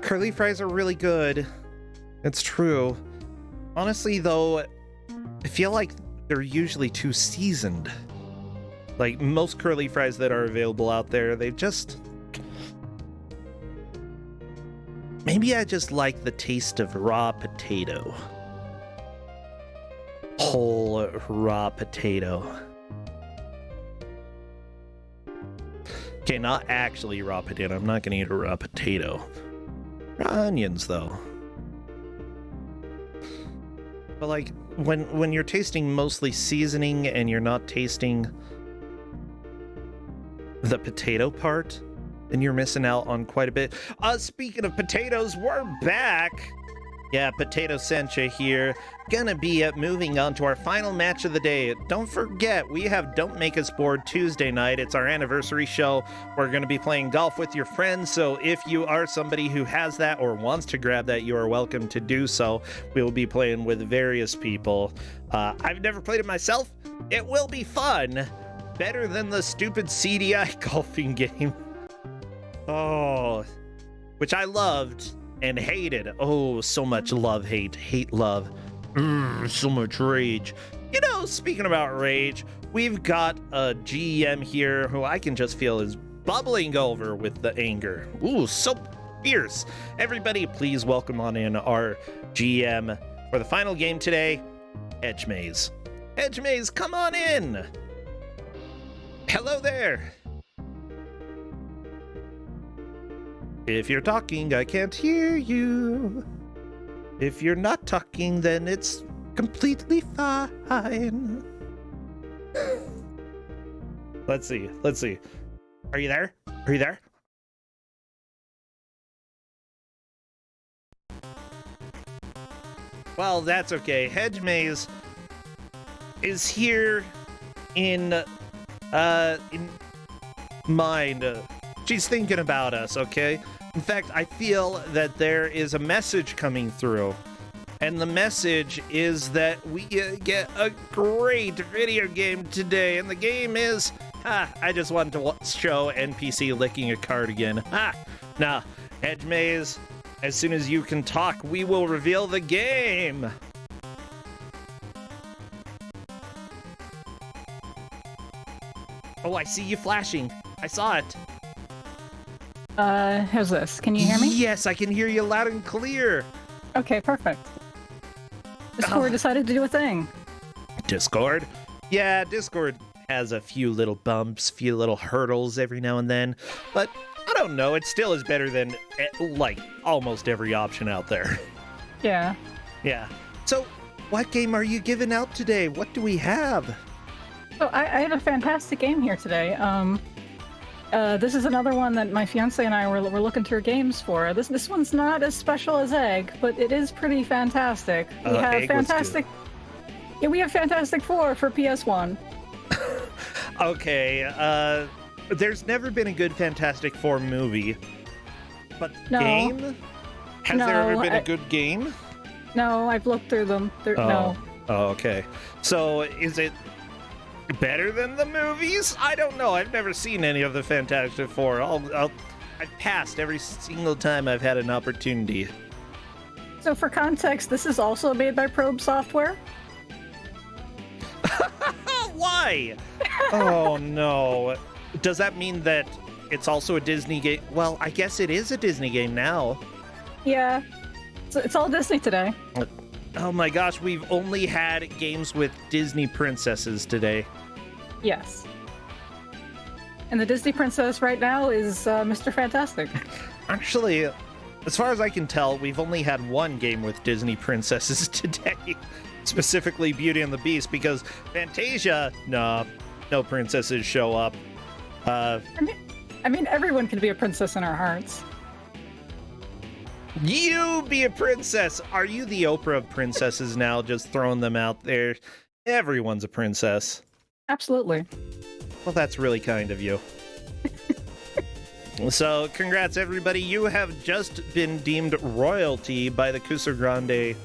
Curly fries are really good. It's true. Honestly, though, I feel like they're usually too seasoned. Like, most curly fries that are available out there, they just... Maybe I just like the taste of raw potato. Whole raw potato. Okay, not actually raw potato. I'm not gonna eat a raw potato. Raw onions, though. But like, when you're tasting mostly seasoning and you're not tasting the potato part, then you're missing out on quite a bit. Speaking of potatoes, we're back. Yeah, Potato Sencha here. Gonna be moving on to our final match of the day. Don't forget, we have Don't Make Us Bored Tuesday night. It's our anniversary show. We're gonna be playing golf with your friends, so if you are somebody who has that or wants to grab that, you are welcome to do so. We will be playing with various people. I've never played it myself. It will be fun. Better than the stupid CDI golfing game. Oh, which I loved and hated. Oh, so much love, hate, love. So much rage. You know, speaking about rage, we've got a GM here who I can just feel is bubbling over with the anger. Ooh, so fierce. Everybody, please welcome on in our GM for the final game today, Edge Maze. Edge Maze, come on in. Hello there. If you're talking, I can't hear you. If you're not talking, then it's completely fine. Let's see. Are you there? Are you there? Well, that's okay. Hedge Maze is here in mind. She's thinking about us, okay? In fact, I feel that there is a message coming through. And the message is that we get a great video game today. And the game is... I just wanted to show NPC licking a cardigan. Nah, Edge Maze, as soon as you can talk, we will reveal the game. Oh, I see you flashing. I saw it. How's this? Can you hear me? Yes, I can hear you loud and clear. Okay, perfect. Discord decided to do a thing. Discord? Yeah, Discord has a few little bumps, few little hurdles every now and then, but I don't know, it still is better than, like, almost every option out there. Yeah. Yeah. So, what game are you giving out today? What do we have? So, I have a fantastic game here today. This is another one that my fiance and I were looking through games for. This one's not as special as Egg, but it is pretty fantastic. We have Egg fantastic. Yeah, we have Fantastic Four for PS1. Okay. There's never been a good Fantastic Four movie, but game? Has there ever been a good game? No, I've looked through them. No. Oh, okay. So is it better than the movies? I don't know. I've never seen any of the Fantastic Four. I've passed every single time I've had an opportunity. So for context, this is also made by Probe Software. Why? Oh no. Does that mean that it's also a Disney game? Well, I guess it is a Disney game now. Yeah. It's all Disney today. Oh my gosh, we've only had games with Disney princesses today. Yes. And the Disney princess right now is Mr. Fantastic. Actually, as far as I can tell, we've only had one game with Disney princesses today. Specifically Beauty and the Beast, because Fantasia, no princesses show up. I mean, everyone can be a princess in our hearts. You be a princess! Are you the Oprah of princesses now, just throwing them out there? Everyone's a princess. Absolutely. Well, that's really kind of you. So, congrats everybody. You have just been deemed royalty by the Kuso6rande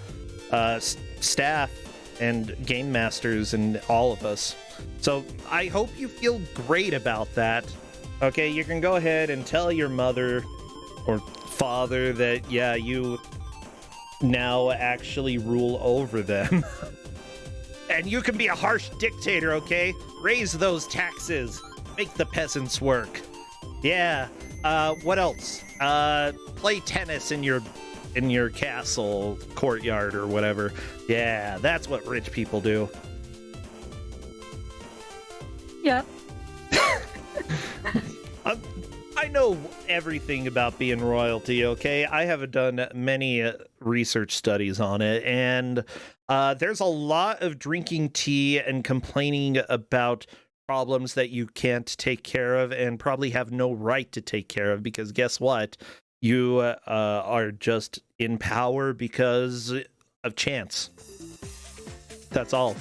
staff and game masters and all of us. So, I hope you feel great about that. Okay, you can go ahead and tell your mother or father that, yeah, you now actually rule over them. And you can be a harsh dictator, okay? Raise those taxes. Make the peasants work. Yeah. What else? Play tennis in your castle courtyard or whatever. Yeah, that's what rich people do. Yeah. I know everything about being royalty, okay? I have done many research studies on it, and there's a lot of drinking tea and complaining about problems that you can't take care of and probably have no right to take care of, because guess what? You are just in power because of chance. That's all.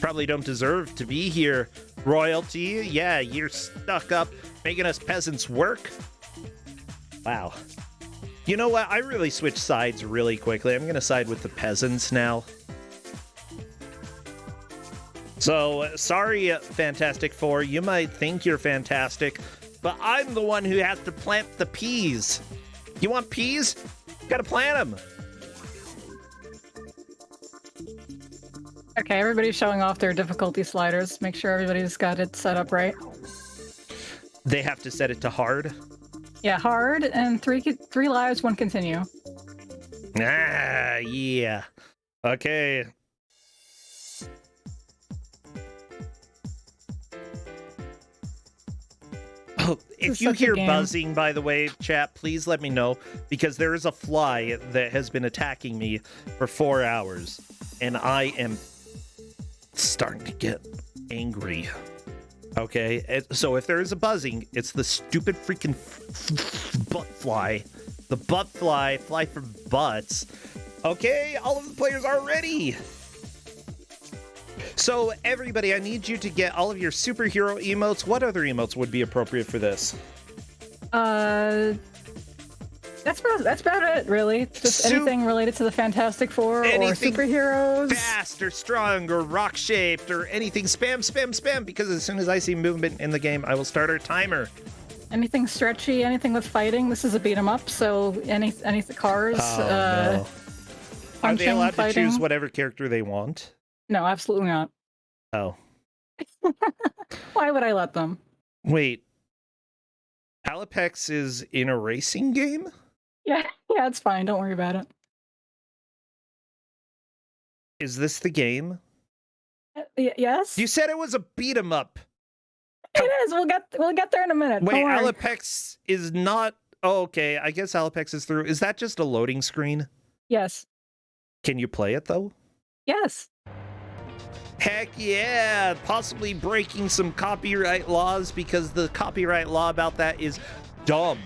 Probably don't deserve to be here, royalty. Yeah, you're stuck up making us peasants work. Wow. You know what? I really switched sides really quickly. I'm going to side with the peasants now. So, sorry, Fantastic Four. You might think you're fantastic, but I'm the one who has to plant the peas. You want peas? Gotta plant them. Okay, everybody's showing off their difficulty sliders. Make sure everybody's got it set up right. They have to set it to hard? Yeah, hard, and three lives, 1 continue. Ah, yeah. Okay. Oh, if you hear buzzing, by the way, chat, please let me know, because there is a fly that has been attacking me for 4 hours, and I am starting to get angry. Okay, so if there is a buzzing, it's the stupid freaking butt fly. The butt fly for butts. Okay, all of the players are ready. So everybody, I need you to get all of your superhero emotes. What other emotes would be appropriate for this? That's about it, really. Just anything related to the Fantastic Four or superheroes. Fast or strong or rock shaped or anything. Spam, spam, spam. Because as soon as I see movement in the game, I will start our timer. Anything stretchy, anything with fighting. This is a beat 'em up, so any cars. No. Are they allowed fighting. to choose whatever character they want? No, absolutely not. Oh. Why would I let them? Wait. Alapex is in a racing game? Yeah, it's fine. Don't worry about it. Is this the game? Yes. You said it was a beat 'em up. It is. We'll get there in a minute. Wait, Don't worry. Alapex is not. Oh, okay. I guess Alapex is through. Is that just a loading screen? Yes. Can you play it though? Yes. Heck yeah! Possibly breaking some copyright laws, because the copyright law about that is dumb.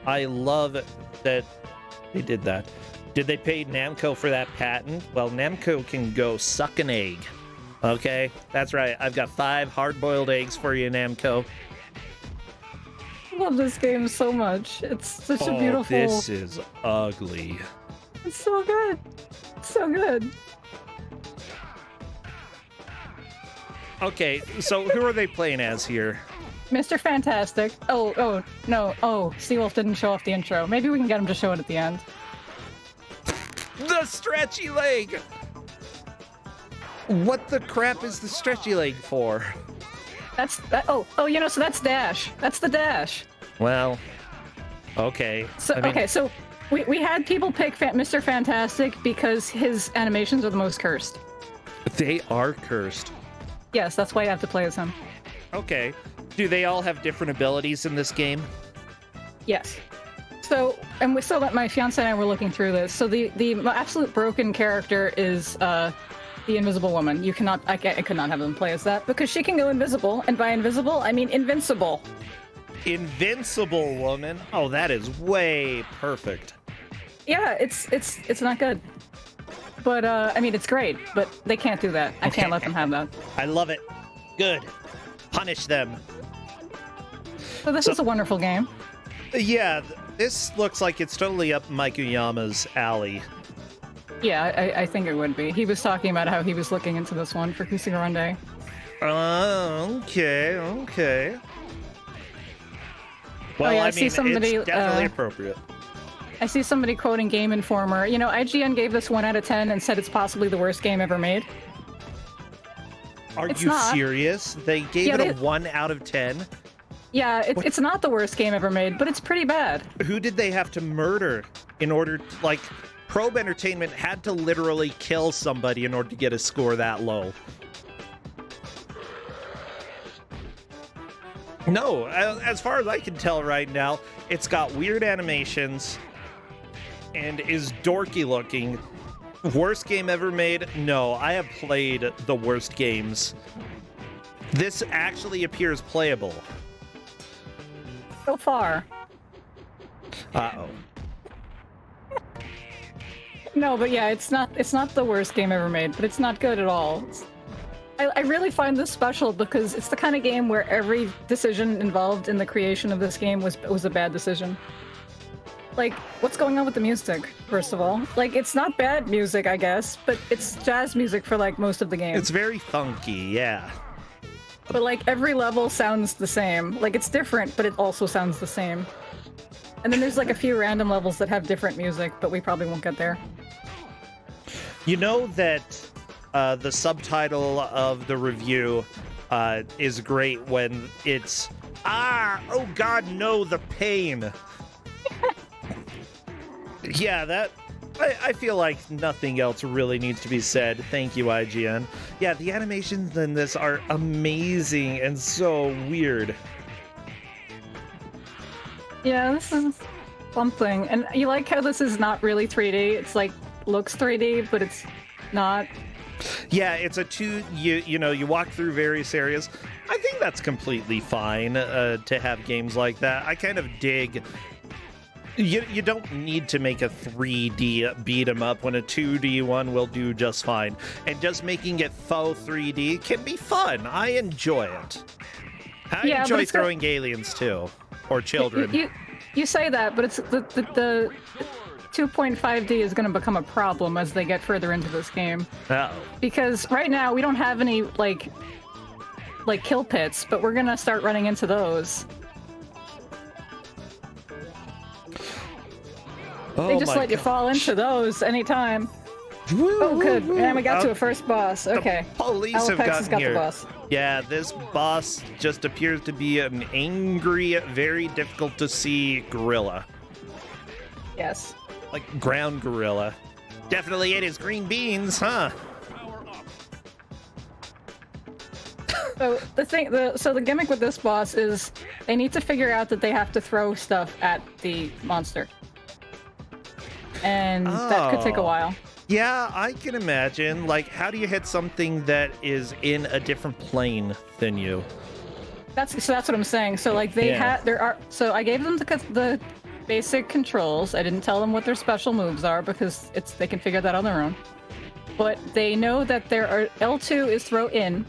I love that they did that. Did they pay Namco for that patent? Well, Namco can go suck an egg. Okay? That's right. I've got 5 hard-boiled eggs for you, Namco. I love this game so much. It's such a beautiful... This is ugly. It's so good. So good. Okay, so who are they playing as here? Mr. Fantastic. Oh, no. Oh, Seawolf didn't show off the intro. Maybe we can get him to show it at the end. The stretchy leg! What the crap is the stretchy leg for? So that's Dash. That's the Dash. Well, okay. So we had people pick Mr. Fantastic because his animations are the most cursed. They are cursed. Yes, that's why you have to play as him. Okay. Do they all have different abilities in this game? Yes. So my fiance and I were looking through this. So the absolute broken character is the Invisible Woman. I could not have them play as that because she can go invisible, and by invisible I mean invincible. Invincible Woman? Oh, that is way perfect. Yeah, it's not good. But I mean, it's great. But they can't do that. I can't let them have that. I love it. Good. Punish them. So this is a wonderful game. Yeah, this looks like it's totally up Mikuyama's alley. Yeah, I think it would be. He was talking about how he was looking into this one for Kuso6rande. Okay. Well, yeah, I mean, somebody, it's definitely appropriate. I see somebody quoting Game Informer. You know, IGN gave this 1 out of 10 and said it's possibly the worst game ever made. Are It's you not. serious? They gave it a 1 out of 10? Yeah, it's not the worst game ever made, but it's pretty bad. Who did they have to murder in order to, like, Probe Entertainment had to literally kill somebody in order to get a score that low. No, as far as I can tell right now, it's got weird animations and is dorky looking. Worst game ever made? No, I have played the worst games. This actually appears playable. So far. Uh-oh. No, but yeah, it's not the worst game ever made, but it's not good at all. I really find this special because it's the kind of game where every decision involved in the creation of this game was a bad decision. Like, what's going on with the music, first of all? Like, it's not bad music, I guess, but it's jazz music for, like, most of the game. It's very funky, yeah. But, like, every level sounds the same. Like, it's different, but it also sounds the same. And then there's, like, a few random levels that have different music, but we probably won't get there. You know that the subtitle of the review is great when it's, oh god, no, the pain. Yeah, that, I feel like nothing else really needs to be said. Thank you, IGN. Yeah, the animations in this are amazing and so weird. Yeah, this is something. And you like how this is not really 3D? It's like, looks 3D, but it's not. Yeah, it's a you know, you walk through various areas. I think that's completely fine to have games like that. I kind of dig. You don't need to make a 3D beat 'em up when a 2D one will do just fine. And just making it faux 3D can be fun. I enjoy it. I enjoy throwing aliens too, or children. You say that, but it's the 2.5D is going to become a problem as they get further into this game. Uh-oh. Because right now we don't have any like kill pits, but we're going to start running into those. They just let you fall into those anytime. Woo, oh, good. Woo. And we got to a first boss. Okay. The police Alopex have gotten has got here. The boss. Yeah, this boss just appears to be an angry, very difficult to see gorilla. Yes. Like ground gorilla. Definitely ate his green beans, huh? So the gimmick with this boss is they need to figure out that they have to throw stuff at the monster. And that could take a while. Yeah, I can imagine. Like, how do you hit something that is in a different plane than you? That's what I'm saying. So like so I gave them the basic controls. I didn't tell them what their special moves are because they can figure that on their own. But they know that there are L2 is throw in,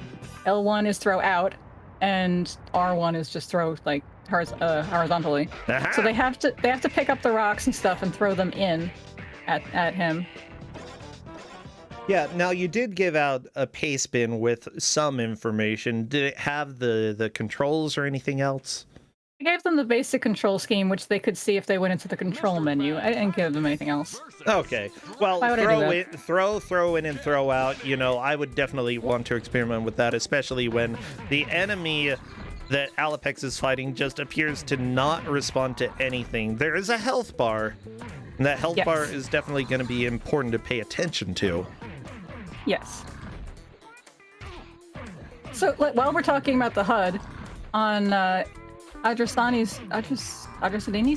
L1 is throw out, and R1 is just throw like horizontally. Aha! So they have to pick up the rocks and stuff and throw them in at him. Yeah, now you did give out a paste bin with some information. Did it have the controls or anything else? I gave them the basic control scheme, which they could see if they went into the control menu. I didn't give them anything else. Okay. Well, throw in, and throw out. You know, I would definitely want to experiment with that, especially when the enemy that Alopex is fighting just appears to not respond to anything. There is a health bar, and that health bar is definitely going to be important to pay attention to. Yes. So while we're talking about the HUD, on Adresadini's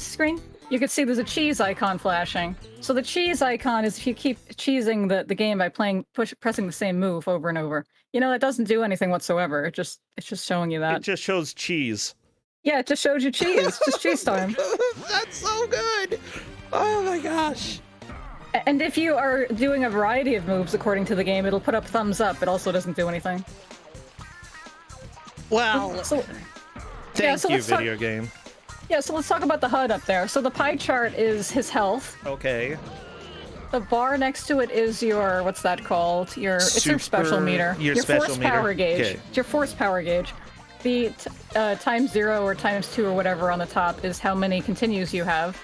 screen, you can see there's a cheese icon flashing. So the cheese icon is if you keep cheesing the game by pressing the same move over and over. You know, that doesn't do anything whatsoever. It's just showing you that. It just shows cheese. Yeah, it just shows you cheese. Just cheese time. That's so good. Oh my gosh. And if you are doing a variety of moves according to the game, it'll put up thumbs up. It also doesn't do anything. Wow. Thank you, video game. Yeah, so let's talk about the HUD up there. So the pie chart is his health. Okay. The bar next to it is your, what's that called? It's your special meter. Your special force meter. Power gauge. Okay. Your force power gauge. The times 0 or times 2 or whatever on the top is how many continues you have.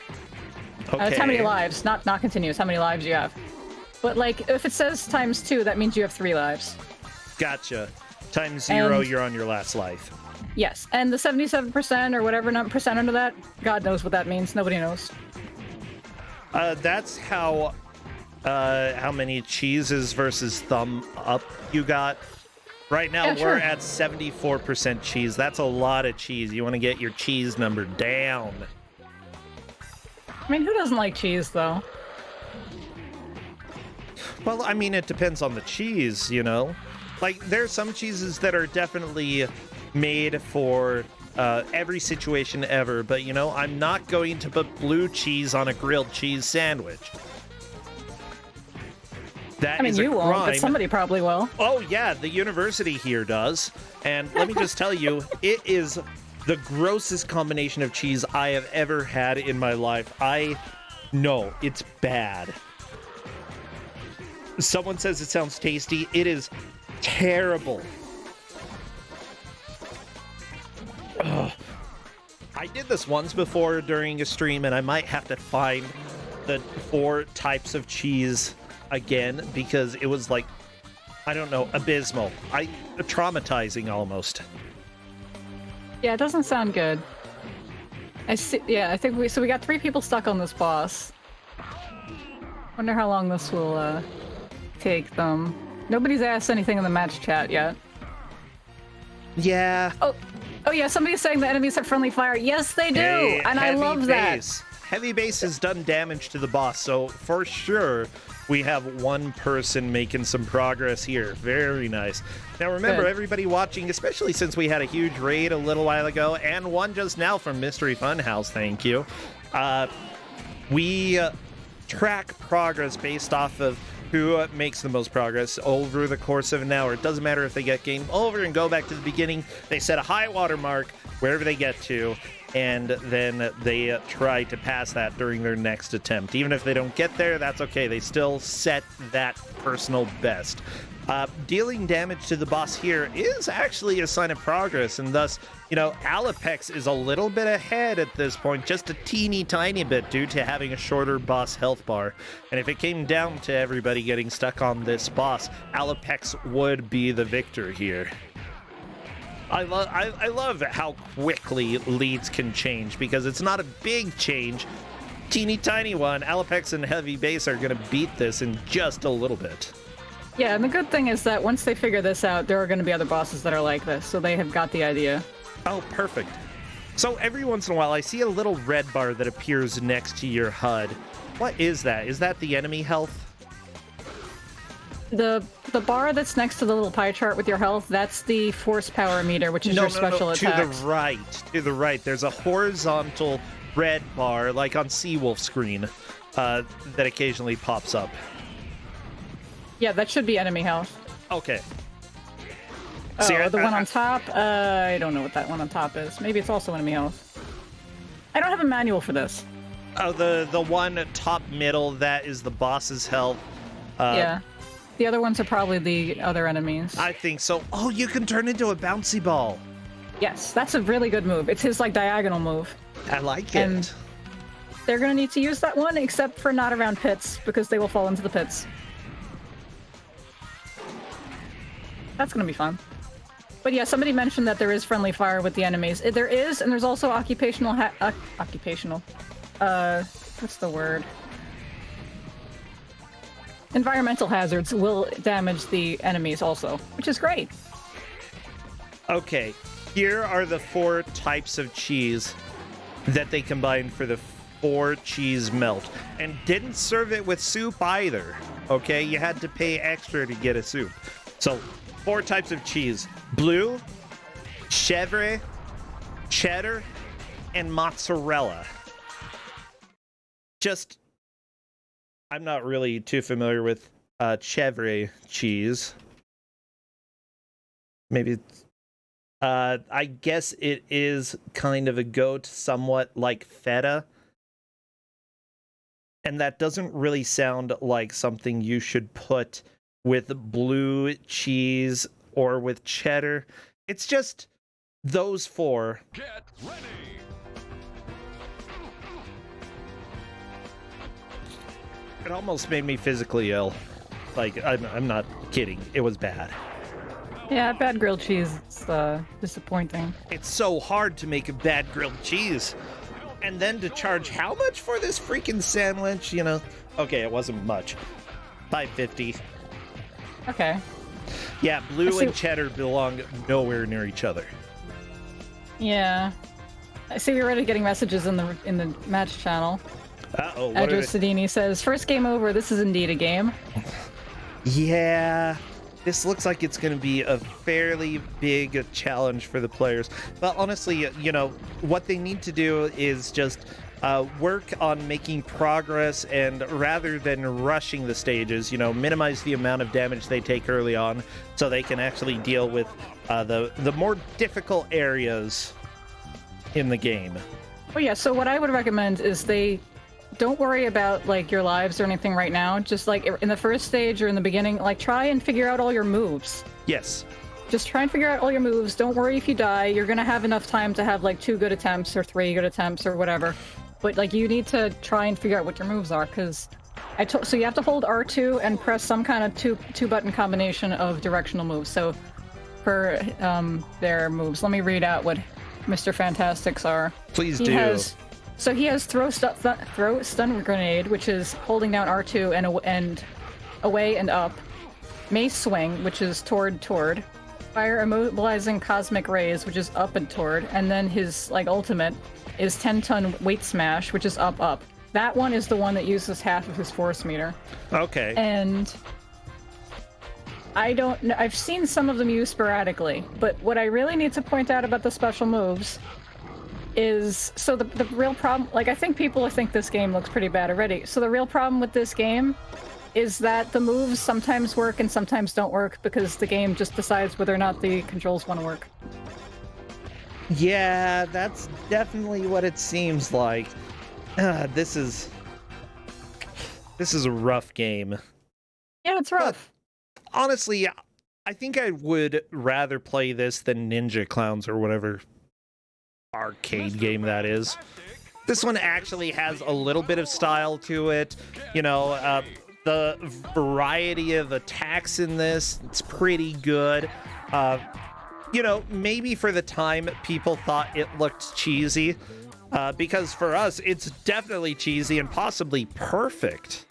Okay. It's how many lives, not continuous, how many lives you have. But, like, if it says ×2, that means you have 3 lives. Gotcha. Times 0, And- you're on your last life. Yes, and the 77% or whatever percent under that, God knows what that means. Nobody knows. That's how many cheeses versus thumb up you got. Right now, Yeah, we're sure. at 74% cheese. That's a lot of cheese. You want to get your cheese number down. I mean, who doesn't like cheese, though? Well, I mean, it depends on the cheese, you know? Like, there's some cheeses that are definitely made for every situation ever, but, you know, I'm not going to put blue cheese on a grilled cheese sandwich. That I mean, is a you won't, but crime. somebody probably will. Oh, yeah, the university here does. And let me just tell you, it is the grossest combination of cheese I have ever had in my life. No, it's bad. Someone says it sounds tasty. It is terrible. Ugh. I did this once before during a stream, and I might have to find the 4 types of cheese again, because it was like, I don't know, abysmal. Traumatizing almost. Yeah, it doesn't sound good. I see. Yeah, I think we got 3 people stuck on this boss. Wonder how long this will take them. Nobody's asked anything in the match chat yet. Yeah. Oh yeah, somebody's saying the enemies have friendly fire. Yes, they do, Hey, and I heavy love base. Heavy base has done damage to the boss, so for sure we have one person making some progress here. Very nice. Now remember, Good. everybody watching, especially since we had a huge raid a little while ago, and one just now from Mystery Funhouse, thank you. We track progress based off of who makes the most progress over the course of an hour. It doesn't matter if they get game over and go back to the beginning. They set a high water mark wherever they get to, and then they try to pass that during their next attempt. Even if they don't get there, that's okay. They still set that personal best. Dealing damage to the boss here is actually a sign of progress, and thus, you know, Alapex is a little bit ahead at this point, just a teeny tiny bit due to having a shorter boss health bar. And if it came down to everybody getting stuck on this boss, Alapex would be the victor here. I love how quickly leads can change, because it's not a big change. Teeny tiny one. Alapex and Heavy Base are going to beat this in just a little bit. Yeah, and the good thing is that once they figure this out, there are going to be other bosses that are like this, so they have got the idea. Oh, perfect. So every once in a while, I see a little red bar that appears next to your HUD. What is that? Is that the enemy health? The bar that's next to the little pie chart with your health, that's the force power meter, which is your special attacks. To the right. There's a horizontal red bar, like on Seawolf screen, that occasionally pops up. Yeah, that should be enemy health. Okay. Oh, See, the one on top? I don't know what that one on top is. Maybe it's also enemy health. I don't have a manual for this. Oh, the one top middle, that is the boss's health. Yeah. The other ones are probably the other enemies. I think so. Oh, you can turn into a bouncy ball. Yes, that's a really good move. It's his, like, diagonal move. I like And it. they're gonna need to use that one, except for not around pits, because they will fall into the pits. That's gonna be fun. But yeah, somebody mentioned that there is friendly fire with the enemies. There is, and there's also occupational what's the word? Environmental hazards will damage the enemies also, which is great. Okay, here are the 4 types of cheese that they combined for the 4 cheese melt. And didn't serve it with soup either, okay? You had to pay extra to get a soup. So, 4 types of cheese: blue, chèvre, cheddar, and mozzarella. Just, I'm not really too familiar with chèvre cheese. Maybe it's, I guess it is kind of a goat, somewhat like feta. And that doesn't really sound like something you should put with blue cheese or with cheddar. It's just those 4. Get ready. It almost made me physically ill. Like, I'm not kidding. It was bad. Yeah, bad grilled cheese is disappointing. It's so hard to make a bad grilled cheese. And then to charge how much for this freaking sandwich, you know? Okay, it wasn't much. $5.50. Okay. Yeah, blue and cheddar belong nowhere near each other. Yeah. I see you're already getting messages in the match channel. Uh-oh, what Adjo are Sedini says, first game over, this is indeed a game. Yeah, this looks like it's going to be a fairly big challenge for the players. But honestly, you know, what they need to do is just work on making progress, and rather than rushing the stages, you know, minimize the amount of damage they take early on so they can actually deal with the more difficult areas in the game. Oh yeah, so what I would recommend is they don't worry about like your lives or anything right now. Just like in the first stage or in the beginning, like try and figure out all your moves. Yes. Just try and figure out all your moves. Don't worry if you die. You're gonna have enough time to have like 2 good attempts or 3 good attempts or whatever. But like you need to try and figure out what your moves are, because so you have to hold R2 and press some kind of two button combination of directional moves. So for their moves, let me read out what Mr. Fantastic's are. Please do. He has throw stun grenade, which is holding down R2 and away and up. Mace swing, which is toward. Fire immobilizing cosmic rays, which is up and toward. And then his like ultimate is 10-ton weight smash, which is up. That one is the one that uses half of his force meter. Okay. And I don't know. I've seen some of them used sporadically, but what I really need to point out about the special moves is, so the real problem, like I think people think this game looks pretty bad already. So the real problem with this game is that the moves sometimes work and sometimes don't work because the game just decides whether or not the controls want to work. Yeah, that's definitely what it seems like. This is a rough game. Yeah, it's rough. But honestly, I think I would rather play this than Ninja Clowns or whatever arcade game that is. This one actually has a little bit of style to it. You know, the variety of attacks in this, it's pretty good. You know, maybe for the time people thought it looked cheesy, because for us it's definitely cheesy and possibly perfect.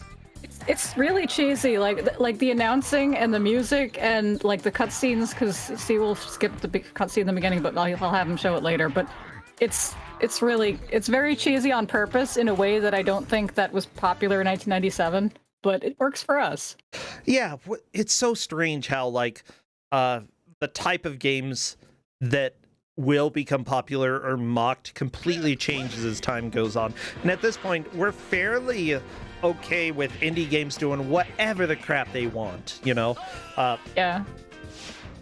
It's really cheesy, like the announcing and the music and like the cutscenes. Because see, we'll skip the big cutscene in the beginning, but I'll have him show it later. But it's very cheesy on purpose in a way that I don't think that was popular in 1997. But it works for us. Yeah, it's so strange how like the type of games that will become popular or mocked completely changes as time goes on. And at this point, we're fairly okay with indie games doing whatever the crap they want, you know? Yeah.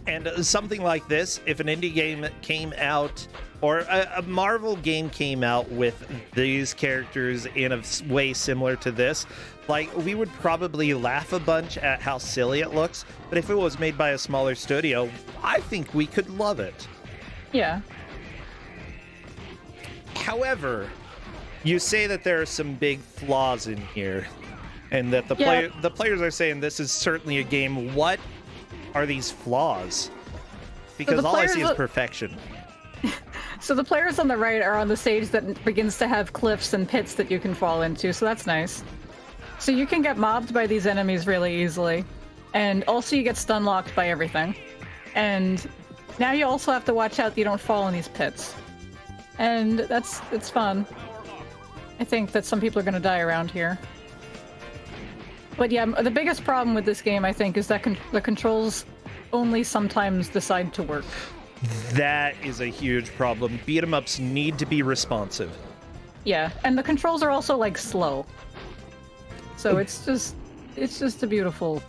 And something like this, if an indie game came out, or a Marvel game came out with these characters in a way similar to this, like, we would probably laugh a bunch at how silly it looks, but if it was made by a smaller studio, I think we could love it. Yeah. However, you say that there are some big flaws in here, and that the players are saying this is certainly a game. What are these flaws? Because all I see is perfection. So the players on the right are on the stage that begins to have cliffs and pits that you can fall into, so that's nice. So you can get mobbed by these enemies really easily, and also you get stun locked by everything. And now you also have to watch out that you don't fall in these pits. And it's fun. I think that some people are going to die around here. But yeah, the biggest problem with this game, I think, is that the controls only sometimes decide to work. That is a huge problem. Beat 'em ups need to be responsive. Yeah, and the controls are also like slow. So it's just a beautiful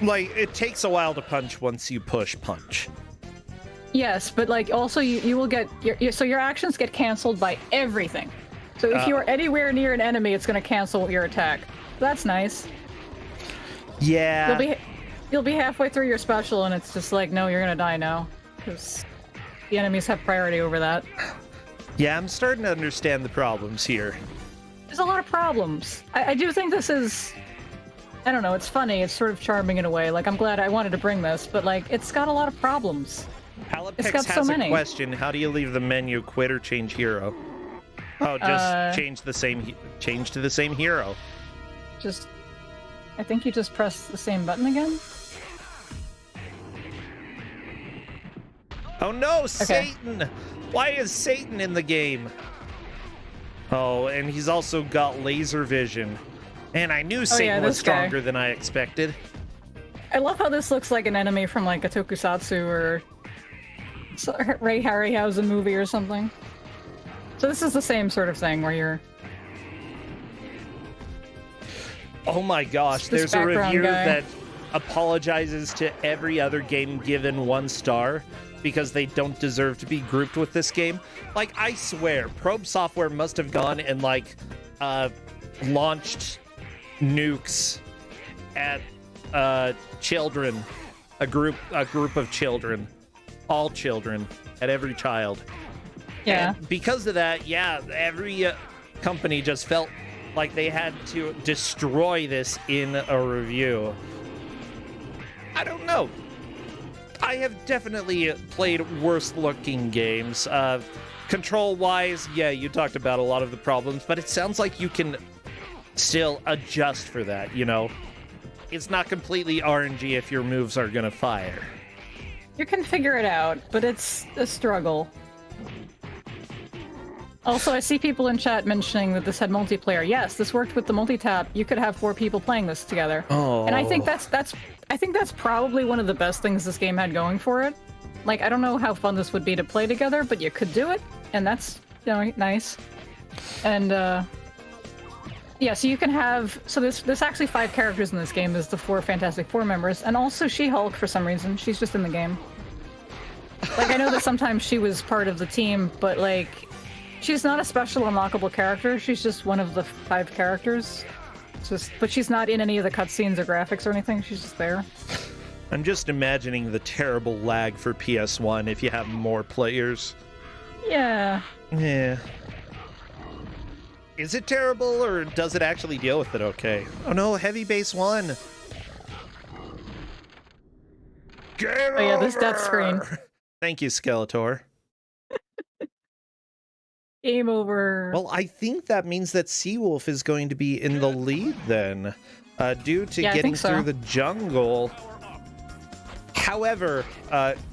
like, it takes a while to punch once you push punch. Yes, but like also you will get your actions get canceled by everything. So if you are anywhere near an enemy, it's going to cancel your attack. That's nice. Yeah. You'll be halfway through your special and it's just like, no, you're going to die now. Because the enemies have priority over that. Yeah, I'm starting to understand the problems here. there's a lot of problems. I do think this is, I don't know, it's funny, it's sort of charming in a way. Like, I'm glad I wanted to bring this, but like, it's got a lot of problems. Halipex got so has many. a question. How do you leave the menu quit or change hero? Oh, just change to the same hero. Just, I think you just press the same button again. Oh no, Satan! Why is Satan in the game? Oh, and he's also got laser vision. And I knew Satan was stronger than I expected. I love how this looks like an enemy from like a tokusatsu or Ray Harryhausen movie or something. So this is the same sort of thing where you're... Oh my gosh, there's a review that apologizes to every other game given 1 star because they don't deserve to be grouped with this game. Like, I swear, Probe Software must have gone and like launched nukes at children, a group of children, all children, at every child. Yeah. And because of that, yeah, every company just felt like they had to destroy this in a review. I don't know. I have definitely played worse-looking games. Control-wise, yeah, you talked about a lot of the problems, but it sounds like you can still adjust for that, you know? It's not completely RNG if your moves are gonna fire. You can figure it out, but it's a struggle. Also, I see people in chat mentioning that this had multiplayer. Yes, this worked with the multi-tap. You could have 4 people playing this together. Oh. And I think that's probably one of the best things this game had going for it. Like, I don't know how fun this would be to play together, but you could do it, and that's, you know, nice. And yeah, so you can have, so there's actually 5 characters in this game. There's the 4 Fantastic Four members, and also She-Hulk for some reason. She's just in the game. Like, I know that sometimes she was part of the team, but like, she's not a special unlockable character. She's just one of the 5 characters. But she's not in any of the cutscenes or graphics or anything. She's just there. I'm just imagining the terrible lag for PS1 if you have more players. Yeah. Yeah. Is it terrible, or does it actually deal with it okay? Oh no, Heavy Base 1! Game Oh yeah, this death screen. Thank you, Skeletor. Game over. Well, I think that means that Seawolf is going to be in the lead then, due to getting through the jungle. However,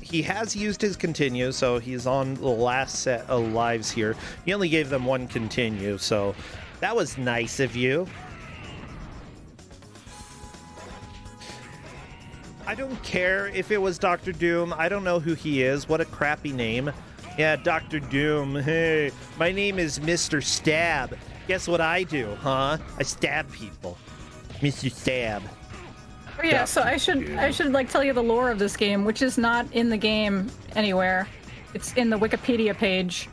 he has used his continue, so he's on the last set of lives here. He only gave them 1 continue, so that was nice of you. I don't care if it was Dr. Doom. I don't know who he is. What a crappy name. Yeah, Dr. Doom. Hey, my name is Mr. Stab. Guess what I do, huh? I stab people. Mr. Stab. Oh yeah, so I should like tell you the lore of this game, which is not in the game anywhere. It's in the Wikipedia page.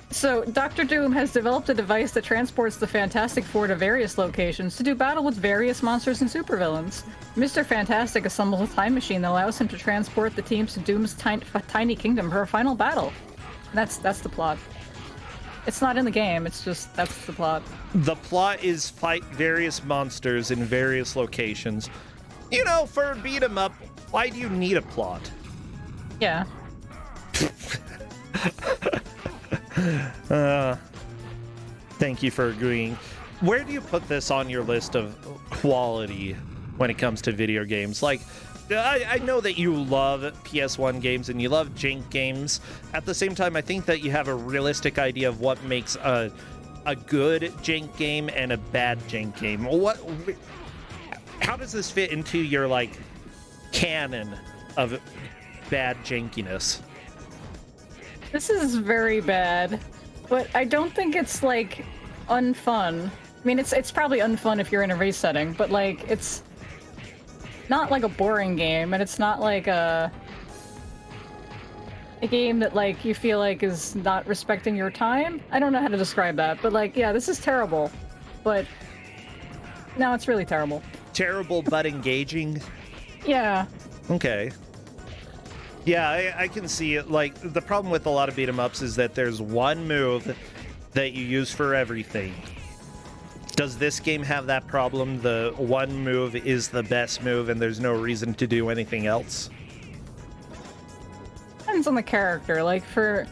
So, Dr. Doom has developed a device that transports the Fantastic Four to various locations to do battle with various monsters and supervillains. Mr. Fantastic assembles a time machine that allows him to transport the teams to Doom's tiny kingdom for a final battle. And that's the plot. It's not in the game, it's just, that's the plot. The plot is fight various monsters in various locations. You know, for a beat 'em up, why do you need a plot? Yeah. Thank you for agreeing. Where do you put this on your list of quality when it comes to video games? Like, I know that you love PS1 games and you love jank games. At the same time, I think that you have a realistic idea of what makes a good jank game and a bad jank game. How does this fit into your, like, canon of bad jankiness? This is very bad, but I don't think it's, like, unfun. I mean, it's probably unfun if you're in a race setting, but, like, it's not like a boring game, and it's not like a game that, like, you feel like is not respecting your time. I don't know how to describe that, but, like, yeah, this is terrible, but no, it's really terrible. Terrible but engaging? Yeah. Okay. Yeah, I can see it. Like, the problem with a lot of beat 'em ups is that there's one move that you use for everything. Does this game have that problem? The one move is the best move and there's no reason to do anything else? Depends on the character. Like for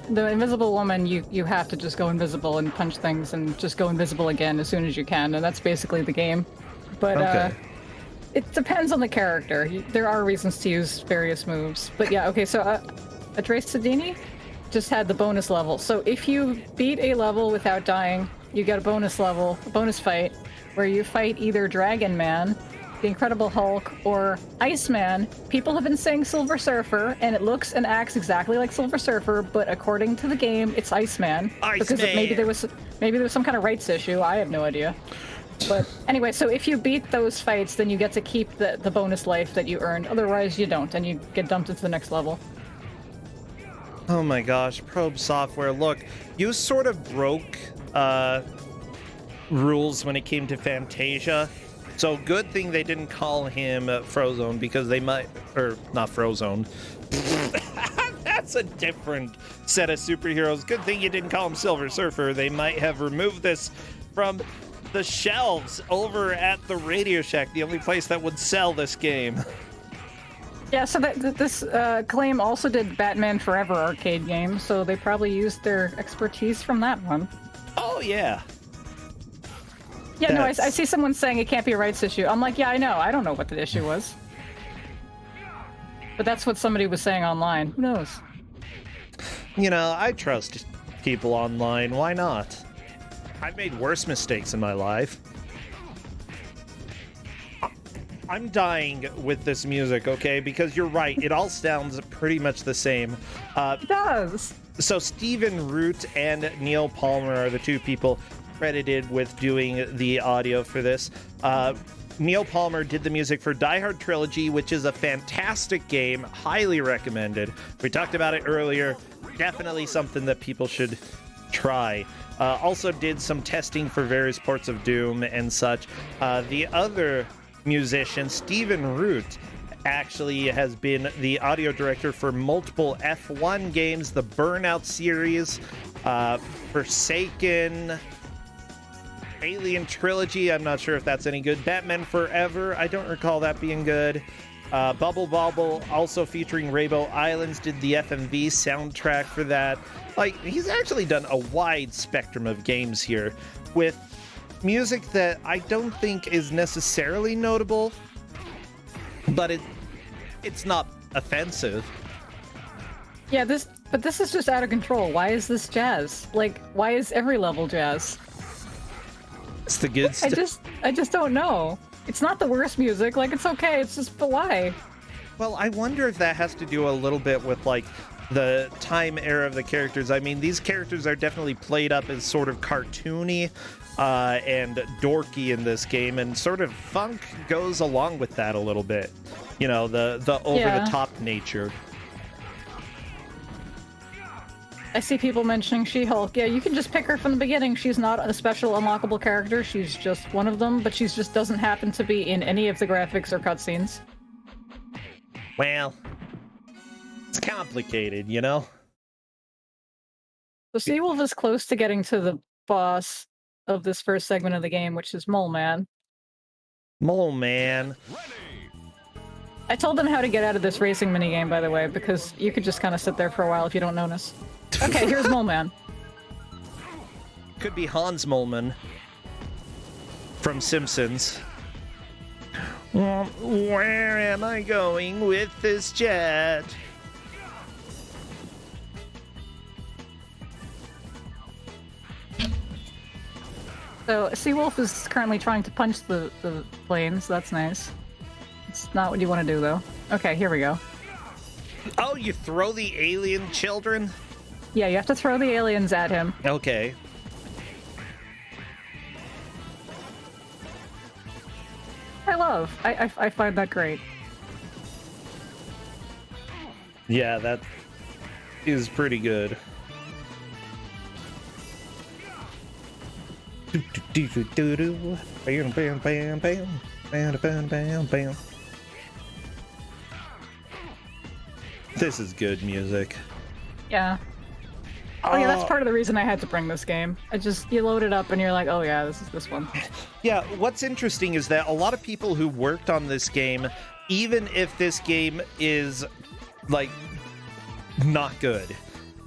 the Invisible Woman, you have to just go invisible and punch things and just go invisible again as soon as you can, and that's basically the game. But Okay. it depends on the character. There are reasons to use various moves. But yeah, okay, so Adres Sadini just had the bonus level. So if you beat a level without dying, you get a bonus level, a bonus fight, where you fight either Dragon Man, the Incredible Hulk, or Iceman. People have been saying Silver Surfer, and it looks and acts exactly like Silver Surfer, but according to the game, it's Iceman. Because maybe there was some kind of rights issue. I have no idea. But anyway, so if you beat those fights, then you get to keep the bonus life that you earned. Otherwise, you don't, and you get dumped into the next level. Oh my gosh, Probe Software, look, you sort of broke rules when it came to Fantasia. So good thing they didn't call him Frozone, because they might, or not Frozone. That's a different set of superheroes. Good thing you didn't call him Silver Surfer. They might have removed this from the shelves over at the Radio Shack, the only place that would sell this game. Yeah, so this Claim also did Batman Forever arcade game, so they probably used their expertise from that one. Oh, yeah. Yeah, no, I see someone saying it can't be a rights issue. I'm like, yeah, I know. I don't know what the issue was. But that's what somebody was saying online. Who knows? You know, I trust people online. Why not? I've made worse mistakes in my life. I'm dying with this music, okay? Because you're right. It all sounds pretty much the same. It does. So Stephen Root and Neil Palmer are the two people credited with doing the audio for this. Neil Palmer did the music for Die Hard Trilogy, which is a fantastic game, highly recommended. We talked about it earlier. Definitely something that people should try. Also did some testing for various ports of Doom and such. The other musician, Stephen Root, actually has been the audio director for multiple F1 games, the Burnout series, Forsaken, Alien Trilogy, I'm not sure if that's any good. Batman Forever, I don't recall that being good. Bubble Bobble, also featuring Rainbow Islands, did the FMV soundtrack for that. Like, he's actually done a wide spectrum of games here with music that I don't think is necessarily notable, but it's not offensive. Yeah, this is just out of control. Why is this jazz? Like, why is every level jazz? It's the good stuff. I just don't know. It's not the worst music. Like, it's okay. It's just, but why? Well, I wonder if that has to do a little bit with, like, the time era of the characters. I mean, these characters are definitely played up as sort of cartoony and dorky in this game, and sort of funk goes along with that a little bit. You know, the over-the-top nature. I see people mentioning She-Hulk. Yeah, you can just pick her from the beginning. She's not a special unlockable character. She's just one of them, but she just doesn't happen to be in any of the graphics or cutscenes. Well, it's complicated, you know? So Seawolf is close to getting to the boss of this first segment of the game, which is Mole Man. Mole Man. I told them how to get out of this racing minigame, by the way, because you could just kind of sit there for a while if you don't notice. Okay, here's Mole Man. Could be Hans Moleman from Simpsons. Where am I going with this jet? So Seawolf is currently trying to punch the plane, so that's nice. It's not what you want to do, though. Okay, here we go. Oh, you throw the alien children? Yeah, you have to throw the aliens at him. Okay. I find that great. Yeah, that is pretty good. Bam, bam, bam, bam. Bam, bam, bam, bam. This is good music. Yeah. Oh yeah, that's part of the reason I had to bring this game. You load it up and you're like, oh yeah, this is this one. Yeah, what's interesting is that a lot of people who worked on this game, even if this game is like not good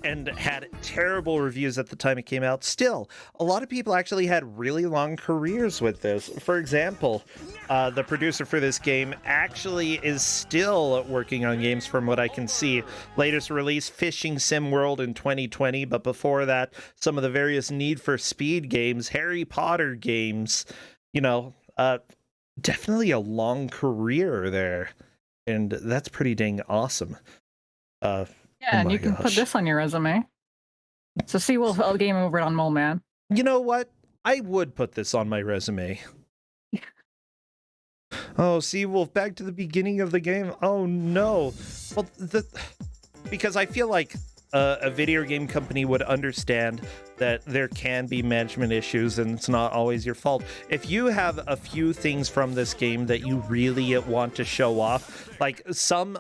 and had terrible reviews at the time it came out, still a lot of people actually had really long careers with this. For example, the producer for this game actually is still working on games from what I can see. Latest release, Fishing Sim World in 2020, but before that, some of the various Need for Speed games, Harry Potter games, definitely a long career there, and that's pretty dang awesome. Yeah, and you can put this on your resume. So Seawolf game over on Mole Man. You know what? I would put this on my resume. Oh, Seawolf, back to the beginning of the game. Oh no. Well, because I feel like a video game company would understand that there can be management issues and it's not always your fault. If you have a few things from this game that you really want to show off, like some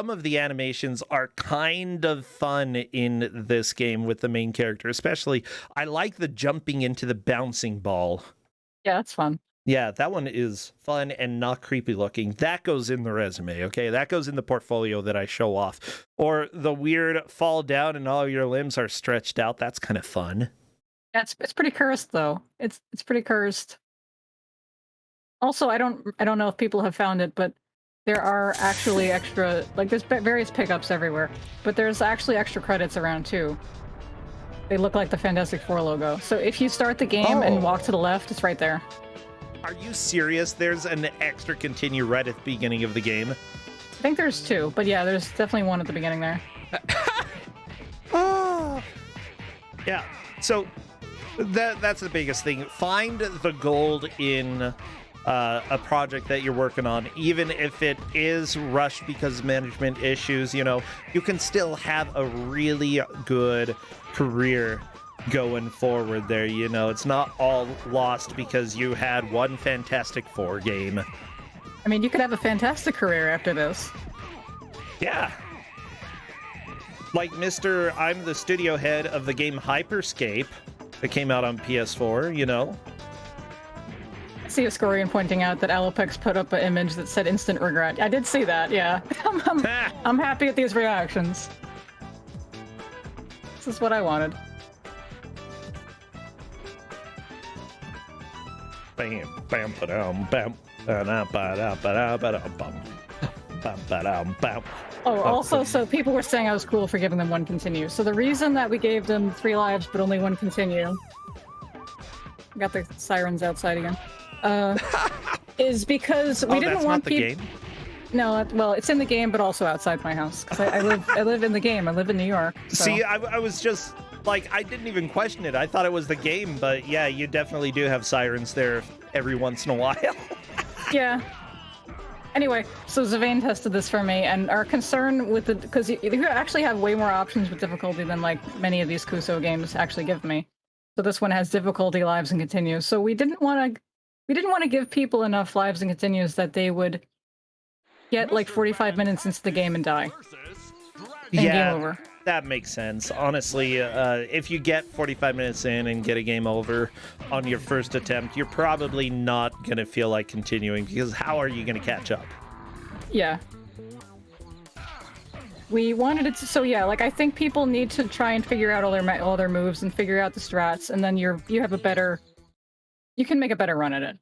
of the animations are kind of fun in this game with the main character, especially I like the jumping into the bouncing ball. Yeah, that's fun. Yeah, that one is fun and not creepy looking. That goes in the resume, okay? That goes in the portfolio that I show off. Or the weird fall down and all your limbs are stretched out. That's kind of fun. Yeah, it's pretty cursed though. It's pretty cursed. Also, I don't know if people have found it, but there are actually extra, like there's various pickups everywhere, but there's actually extra credits around too. They look like the Fantastic Four logo. So if you start the game and walk to the left, it's right there. Are you serious? There's an extra continue right at the beginning of the game? I think there's two, but yeah, there's definitely one at the beginning there. Oh. Yeah, so that's the biggest thing. Find the gold in a project that you're working on, even if it is rushed because of management issues. You can still have a really good career going forward there. It's not all lost because you had one Fantastic Four game. I mean, you could have a fantastic career after this. Yeah. Like I'm the studio head of the game Hyperscape that came out on PS4, I see a Scorian pointing out that Alopex put up an image that said instant regret. I did see that, yeah. I'm happy at these reactions. This is what I wanted. Bam, bam, ba-dum, bam, ba-dum, ba-dum, ba-dum, ba-dum, bam, bam, ba-dum, bam. Oh, also, so people were saying I was cool for giving them one continue. So the reason that we gave them 3 lives but only 1 continue, got the sirens outside again, is because we didn't want people. No, well, it's in the game, but also outside my house. Because I live in the game. I live in New York. So. See, I was just like, I didn't even question it. I thought it was the game, but yeah, you definitely do have sirens there every once in a while. Yeah. Anyway, so Zavane tested this for me, and our concern with because you actually have way more options with difficulty than like many of these Kuso games actually give me. So this one has difficulty, lives, and continues. So we didn't want to give people enough lives and continues that they would get like 45 minutes into the game and die. And game over. That makes sense. Honestly, if you get 45 minutes in and get a game over on your first attempt, you're probably not going to feel like continuing, because how are you going to catch up? Yeah. We wanted it to, so yeah, like I think people need to try and figure out all their moves and figure out the strats, and then you can make a better run at it.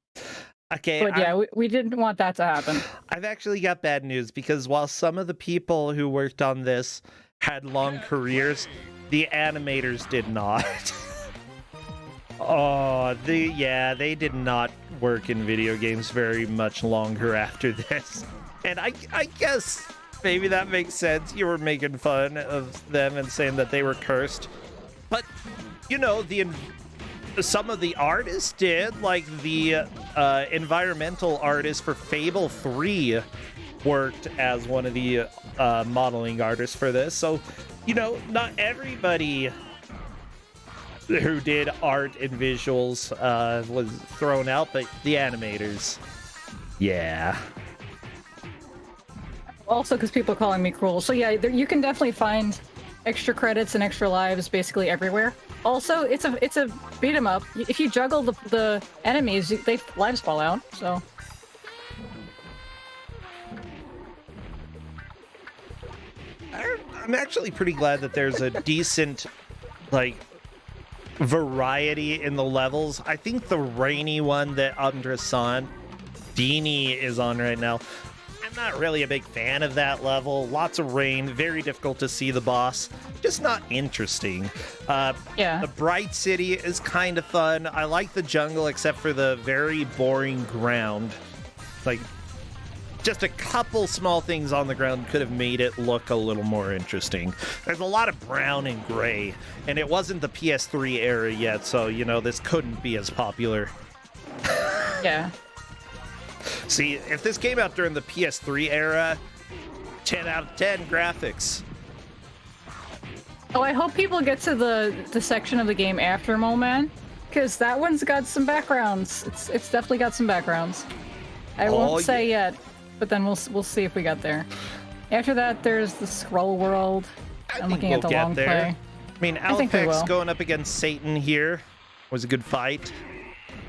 Okay. But yeah, we didn't want that to happen. I've actually got bad news, because while some of the people who worked on this had long careers, the animators did not. They did not work in video games very much longer after this. And I guess maybe that makes sense. You were making fun of them and saying that they were cursed. But, some of the artists did, like the environmental artist for Fable 3 worked as one of the modeling artists for this. So, not everybody who did art and visuals was thrown out, but the animators. Yeah. Also, because people are calling me cruel. So yeah, you can definitely find extra credits and extra lives basically everywhere. Also, it's a beat 'em up. If you juggle the enemies, they lives fall out. So I'm actually pretty glad that there's a decent, like, variety in the levels. I think the rainy one that Andres-san, Dini, is on right now, I'm not really a big fan of that level. Lots of rain, very difficult to see the boss. Just not interesting. yeah. The Bright City is kind of fun. I like the jungle except for the very boring ground. Like, just a couple small things on the ground could have made it look a little more interesting. There's a lot of brown and gray, and it wasn't the PS3 era yet, so, you know, this couldn't be as popular. Yeah. See, if this came out during the PS3 era, 10 out of 10 graphics. Oh, I hope people get to the section of the game after Mole Man, because that one's got some backgrounds. It's definitely got some backgrounds. I won't say yet, but then we'll see if we got there. After that, there's the Scroll World. I'm looking at the long play. I mean, Alpex going up against Satan here was a good fight.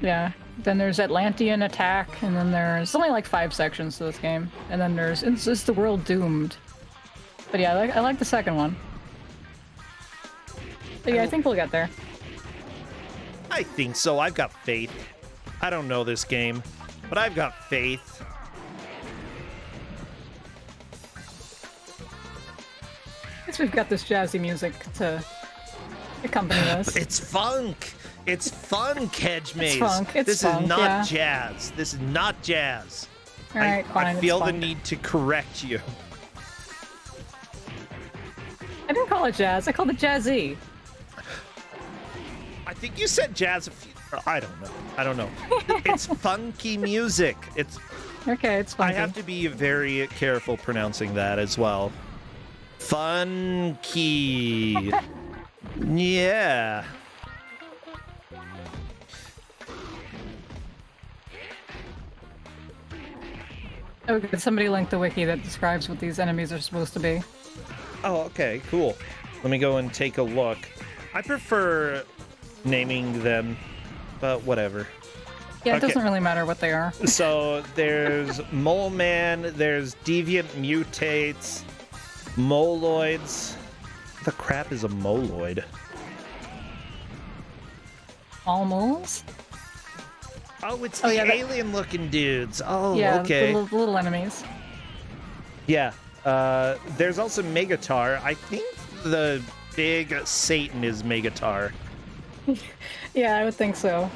Yeah. Then there's Atlantean Attack, and then there's only like 5 sections to this game. And then there's Is the World Doomed? But yeah, I like the second one. But yeah, I think we'll get there. I think so. I've got faith. I don't know this game, but I've got faith. I guess we've got this jazzy music to accompany us. It's funk. It's funk, Hedge Maze. It's funk. This is not jazz. This is not jazz. All right, fine. I feel the need to correct you. I didn't call it jazz. I called it jazzy. I think you said jazz a few... I don't know. It's funky music. It's... Okay, it's funky. I have to be very careful pronouncing that as well. Funky. Yeah. Oh, good. Somebody linked the wiki that describes what these enemies are supposed to be. Oh, okay, cool. Let me go and take a look. I prefer naming them, but whatever. Yeah, it doesn't really matter what they are. So there's Mole Man, there's Deviant Mutates, Moloids. What the crap is a Moloid? All moles? Oh, it's the alien-looking dudes. Oh, yeah, okay. Yeah, little enemies. Yeah. There's also Megatar. I think the big Satan is Megatar. Yeah, I would think so.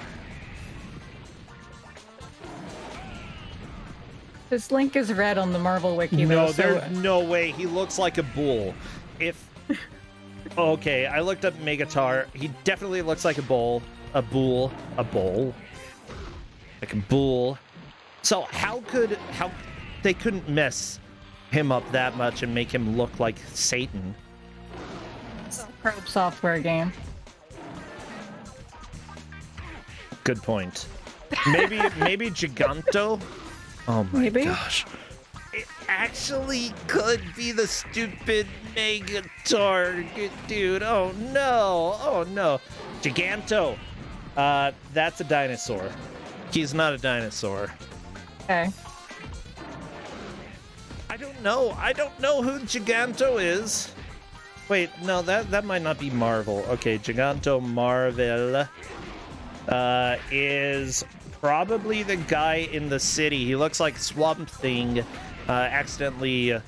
This link is red on the Marvel wiki. No, though, there's no way. He looks like a bull. If... Okay, I looked up Megatar. He definitely looks like a bull. A bull. Like a bull. So how they couldn't mess him up that much and make him look like Satan? It's a probe software game. Good point. Maybe Giganto? Oh my gosh. It actually could be the stupid Megatar, dude. Oh no. Giganto. That's a dinosaur. He's not a dinosaur. Okay. I don't know who Giganto is. Wait, no, that might not be Marvel. Okay, Giganto Marvel is probably the guy in the city. He looks like Swamp Thing accidentally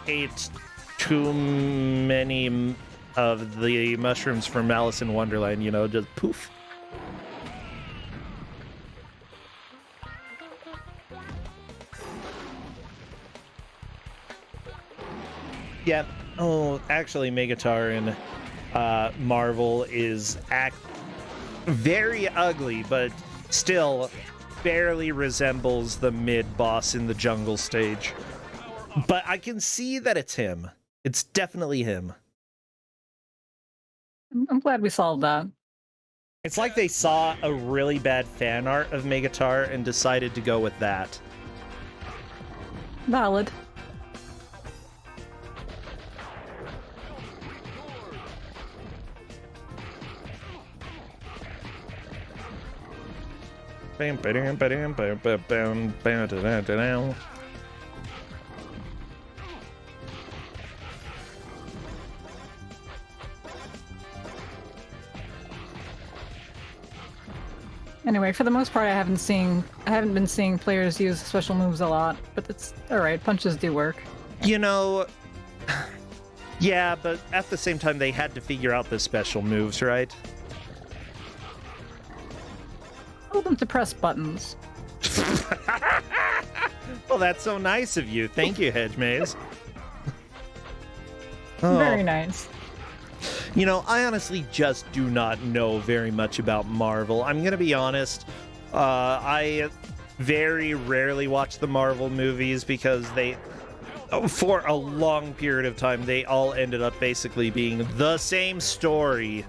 ate too many of the mushrooms from Alice in Wonderland, you know, just poof. Yeah. Oh, actually, Megatar in Marvel is very ugly, but still barely resembles the mid-boss in the jungle stage. But I can see that it's him. It's definitely him. I'm glad we solved that. It's like they saw a really bad fan art of Megatar and decided to go with that. Valid. Anyway, for the most part, I haven't been seeing players use special moves a lot, but it's all right. Punches do work. You know, yeah, but at the same time, they had to figure out the special moves, right? Told them to press buttons. Well, that's so nice of you. Thank you, Hedge Maze. Very nice. You know, I honestly just do not know very much about Marvel. I'm going to be honest. I very rarely watch the Marvel movies because for a long period of time, they all ended up basically being the same story.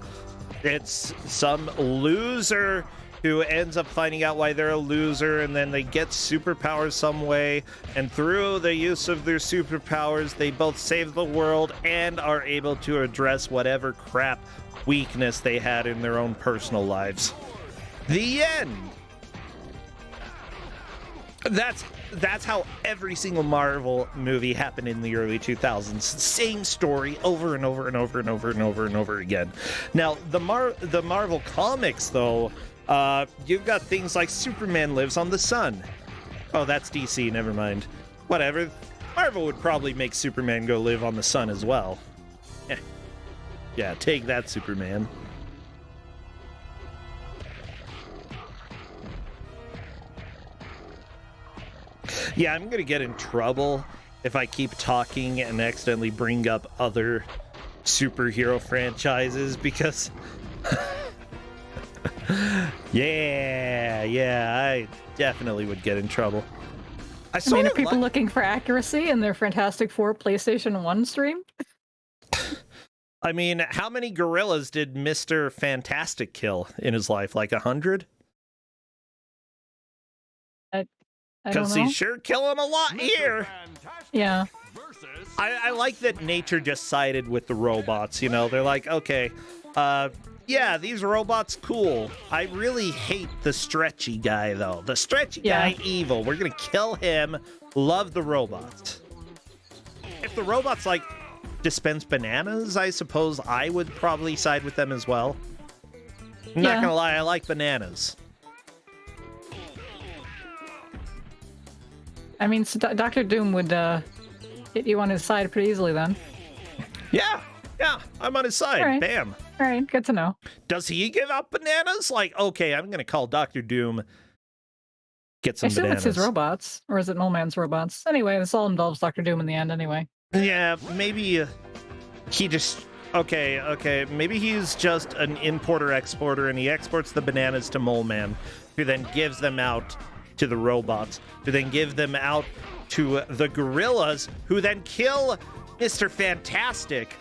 It's some loser who ends up finding out why they're a loser, and then they get superpowers some way, and through the use of their superpowers, they both save the world and are able to address whatever crap weakness they had in their own personal lives. The end! That's how every single Marvel movie happened in the early 2000s. Same story over and over and over and over and over and over again. Now, the Marvel comics, though, you've got things like Superman lives on the sun. Oh, that's DC, never mind. Whatever. Marvel would probably make Superman go live on the sun as well. Yeah, take that, Superman. Yeah, I'm gonna get in trouble if I keep talking and accidentally bring up other superhero franchises because... yeah, I definitely would get in trouble. I mean, are people looking for accuracy in their Fantastic Four PlayStation 1 stream? I mean, how many gorillas did Mr. Fantastic kill in his life? Like 100? Because he's sure killing a lot here. Yeah. I like that nature just sided with the robots, you know? They're like, okay, yeah, these robots, cool. I really hate the stretchy guy, though. The stretchy guy, evil. We're gonna kill him. Love the robots. If the robots, like, dispense bananas, I suppose I would probably side with them as well. I'm not gonna lie, I like bananas. I mean, so Dr. Doom would hit you on his side pretty easily then. Yeah, I'm on his side. All right. Bam. All right, good to know. Does he give out bananas? Like, okay, I'm going to call Dr. Doom, get some bananas. I assume it's his robots, or is it Mole Man's robots? Anyway, this all involves Dr. Doom in the end anyway. Yeah, maybe he just... Okay, maybe he's just an importer-exporter, and he exports the bananas to Mole Man, who then gives them out to the robots, who then give them out to the gorillas, who then kill Mr. Fantastic.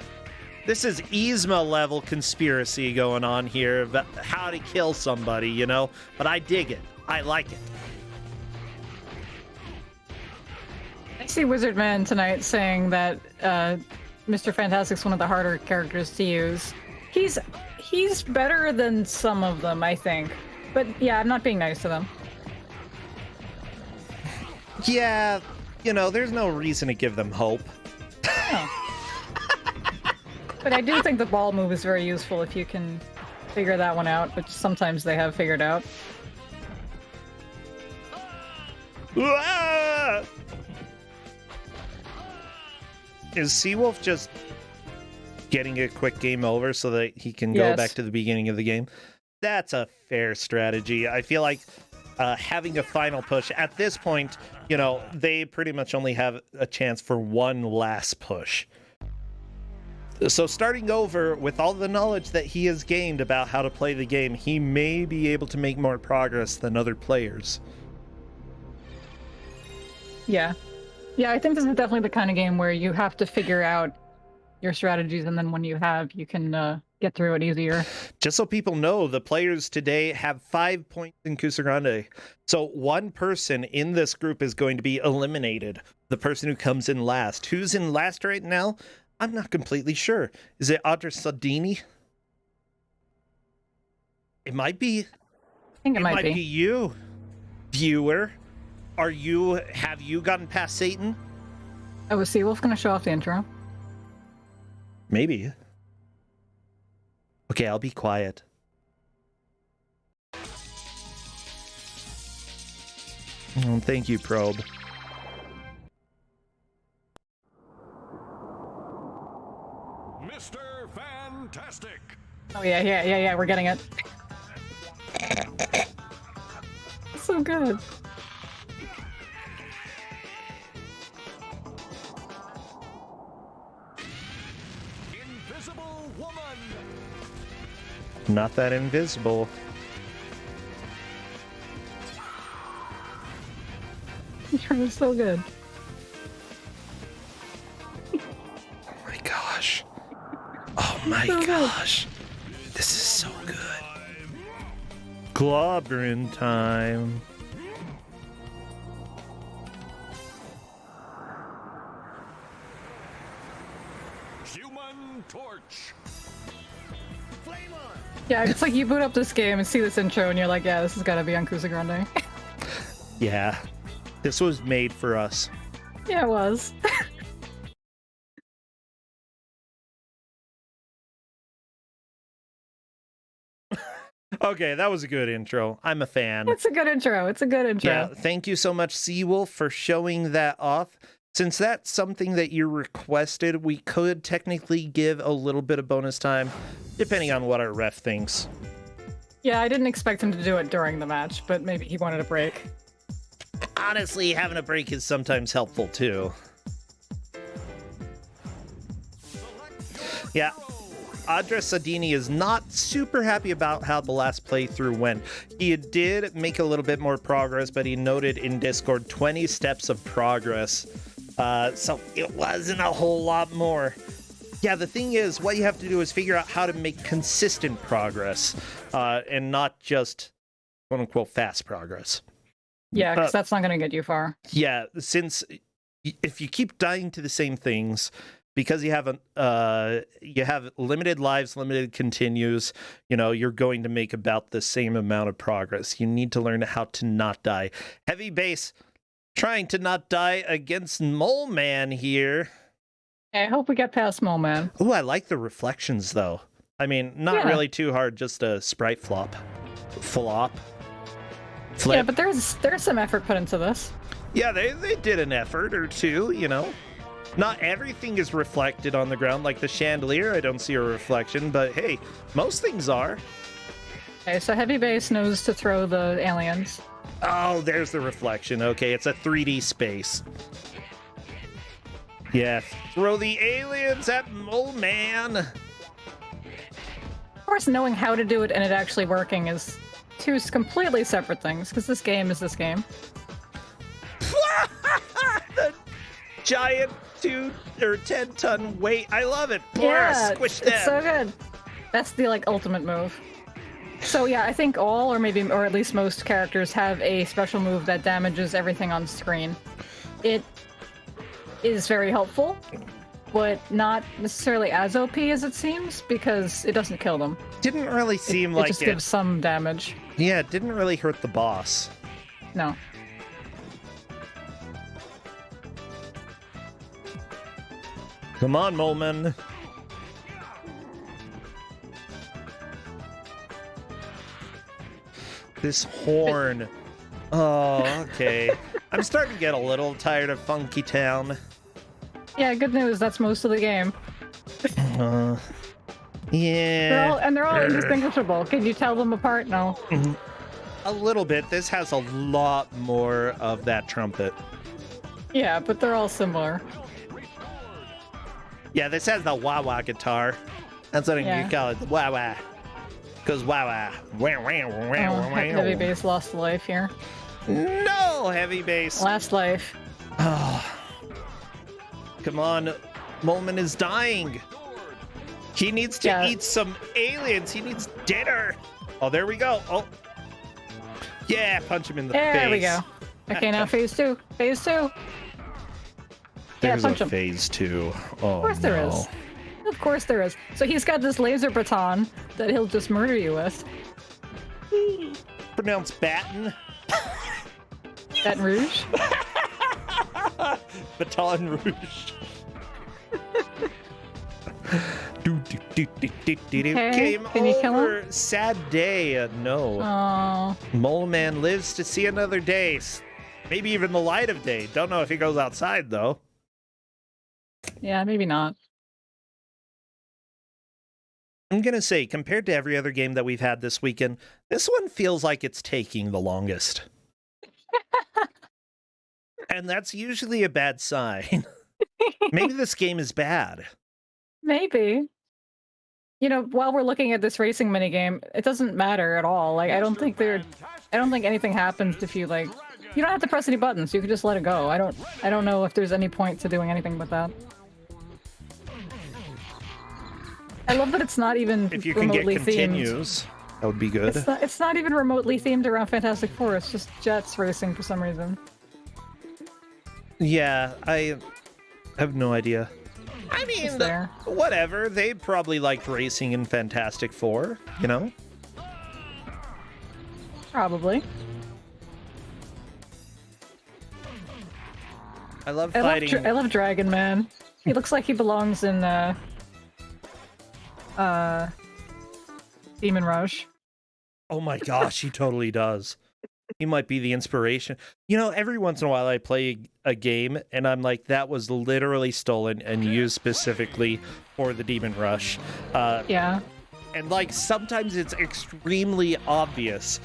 This is Yzma level conspiracy going on here about how to kill somebody, you know? But I dig it. I like it. I see Wizard Man tonight saying that Mr. Fantastic's one of the harder characters to use. He's better than some of them, I think. But yeah, I'm not being nice to them. Yeah, you know, there's no reason to give them hope. No. But I do think the ball move is very useful if you can figure that one out, which sometimes they have figured out. Ah! Is Seawolf just getting a quick game over so that he can go back to the beginning of the game? That's a fair strategy. I feel like having a final push at this point, you know, they pretty much only have a chance for one last push. So starting over with all the knowledge that he has gained about how to play the game, he may be able to make more progress than other players. Yeah, I think this is definitely the kind of game where you have to figure out your strategies, and then when you have, you can get through it easier. Just so people know, the players today have 5 points in Kuso6rande. So one person in this group is going to be eliminated. The person who comes in last. Who's in last right now? I'm not completely sure. Is it Audra Saldini? It might be. I think it might be you. viewer, have you gotten past Satan? Oh, was Seawolf gonna show off the intro? Maybe. Okay, I'll be quiet. Oh, thank you, Probe. Mr. Fantastic. Oh yeah, we're getting it. So good. Invisible Woman. Not that invisible. You're so good. Oh my gosh. Oh my So good. gosh. This is so good. Clobbering time. Human Torch. Yeah, it's like you boot up this game and see this intro and you're like, yeah, this has got to be on Kuso6rande. Yeah. This was made for us. Yeah, it was. Okay, that was a good intro. I'm a fan. It's a good intro. It's a good intro. Yeah, thank you so much, Seawolf, for showing that off. Since that's something that you requested, we could technically give a little bit of bonus time, depending on what our ref thinks. Yeah, I didn't expect him to do it during the match, but maybe he wanted a break. Honestly, having a break is sometimes helpful, too. Yeah, Adra Sadini is not super happy about how the last playthrough went. He did make a little bit more progress, but he noted in Discord 20 steps of progress. So it wasn't a whole lot more. Yeah, the thing is, what you have to do is figure out how to make consistent progress, and not just quote-unquote fast progress. Yeah, because that's not going to get you far. Yeah, since if you keep dying to the same things, because you have limited lives, limited continues, you're going to make about the same amount of progress. You need to learn how to not die. Heavy base trying to not die against Mole Man here. I hope we get past Mole Man. Ooh, I like the reflections though. I mean, not really too hard, just a sprite flop. Flip. Yeah, but there's some effort put into this. Yeah, they did an effort or two, Not everything is reflected on the ground, like the chandelier. I don't see a reflection, but hey, most things are. Okay, so Heavy Base knows to throw the aliens. Oh, there's the reflection. Okay, it's a 3D space. Yeah, throw the aliens at Mole Man. Of course, knowing how to do it and it actually working is two completely separate things, because this game is this game. The giant 2 or 10-ton weight. I love it. Yeah, Squish them. it's so good. That's the ultimate move. So yeah, I think all or at least most characters have a special move that damages everything on screen. It is very helpful, but not necessarily as OP as it seems, because it doesn't kill them. Didn't really seem it like just gives some damage. Yeah, it didn't really hurt the boss. No. Come on, Moleman. This horn. Oh, okay. I'm starting to get a little tired of Funky Town. Yeah, good news. That's most of the game. Yeah. They're all indistinguishable. Can you tell them apart? No. A little bit. This has a lot more of that trumpet. Yeah, but they're all similar. Yeah, this has the wah-wah guitar. That's what you call it, the wah-wah. Because wah-wah. Heavy Base lost a life here. No, Heavy Base. Last life. Oh. Come on. Moleman is dying. He needs to eat some aliens. He needs dinner. Oh, there we go. Oh. Yeah, punch him in the face. There we go. Okay, now phase 2. Phase 2. There's punch him. phase 2. Oh, of course there is. Of course there is. So he's got this laser baton that he'll just murder you with. Pronounced baton. Baton Rouge? Baton Rouge. Game can you kill over. Sad day. No. Oh, Mole Man lives to see another day. Maybe even the light of day. Don't know if he goes outside, though. yeah, maybe not. I'm going to say, compared to every other game that we've had this weekend, this one feels like it's taking the longest. And that's usually a bad sign. Maybe this game is bad. Maybe. You know, while we're looking at this racing minigame, it doesn't matter at all. Like, I don't think anything happens if you, like, you don't have to press any buttons. You can just let it go. I don't know if there's any point to doing anything but that. I love that it's not even If you can get remotely continues, that would be good. It's not even remotely themed around Fantastic Four. It's just jets racing for some reason. Yeah, I have no idea. I mean, whatever. They probably liked racing in Fantastic Four, you know? Probably. I love fighting. I love Dragon Man. He looks like he belongs in Demon Rush. Oh my gosh, he totally does. He might be the inspiration. You know, every once in a while I play a game and I'm like, that was literally stolen and used specifically for the Demon Rush. Yeah. And like, sometimes it's extremely obvious.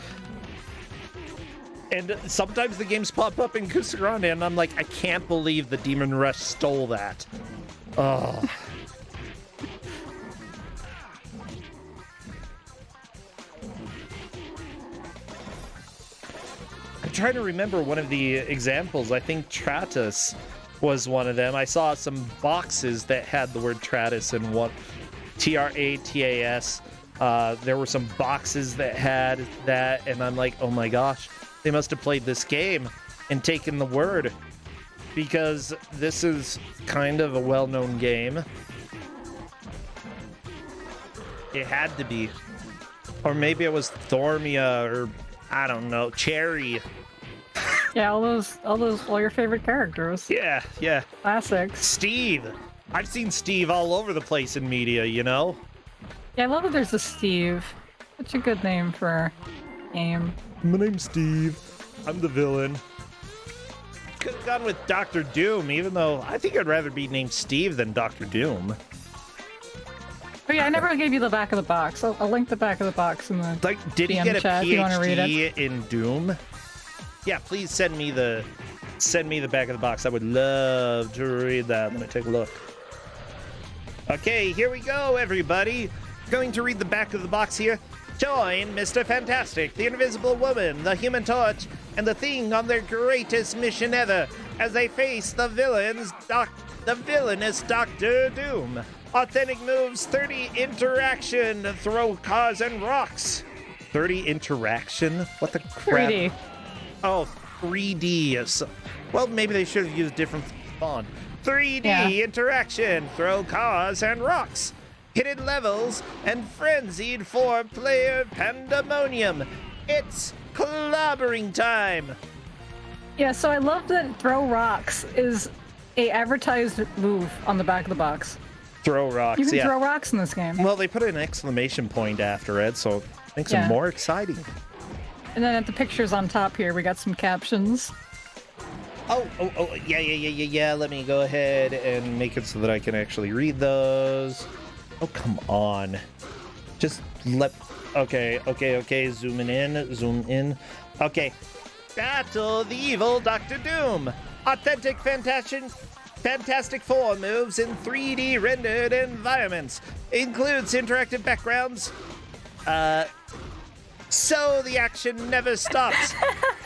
And sometimes the games pop up in Kuso6rande and I'm like, I can't believe the Demon Rush stole that. Oh. I'm trying to remember one of the examples. I think Tratus was one of them. I saw some boxes that had the word Tratus in one. Tratas. There were some boxes that had that, and I'm like, oh my gosh, they must have played this game and taken the word, because this is kind of a well-known game. It had to be. Or maybe it was Thormia, or I don't know, Cherry. Yeah, all your favorite characters. Yeah. Classics. Steve. I've seen Steve all over the place in media, you know? Yeah, I love that there's a Steve. Such a good name for a game. My name's Steve. I'm the villain. Could have gone with Dr. Doom, even though I think I'd rather be named Steve than Dr. Doom. Oh yeah, I never gave you the back of the box. I'll link the back of the box in the Like, did he DM get a chat if you want to read PhD in Doom? Yeah, please send me the back of the box. I would love to read that. Let me take a look. Okay, here we go, everybody. Going to read the back of the box here. Join Mr. Fantastic, the Invisible Woman, the Human Torch, and the Thing on their greatest mission ever as they face the villainous Dr. Doom. Authentic moves, 30 interaction, throw cars and rocks. 30 interaction? What the crap? 3D. Oh, 3D. Well, maybe they should have used different font. 3D interaction, throw cars and rocks. Hidden levels and frenzied 4-player pandemonium. It's clobbering time. Yeah, so I love that throw rocks is a advertised move on the back of the box. Throw rocks, You can yeah. throw rocks in this game. Well, they put an exclamation point after it, so it makes it more exciting. And then at the pictures on top here, we got some captions. Oh, yeah. Let me go ahead and make it so that I can actually read those. Oh, come on. Just let... Okay. Zoom in. Okay. Battle the evil Dr. Doom. Authentic Fantastic Four moves in 3D rendered environments. Includes interactive backgrounds. So the action never stops.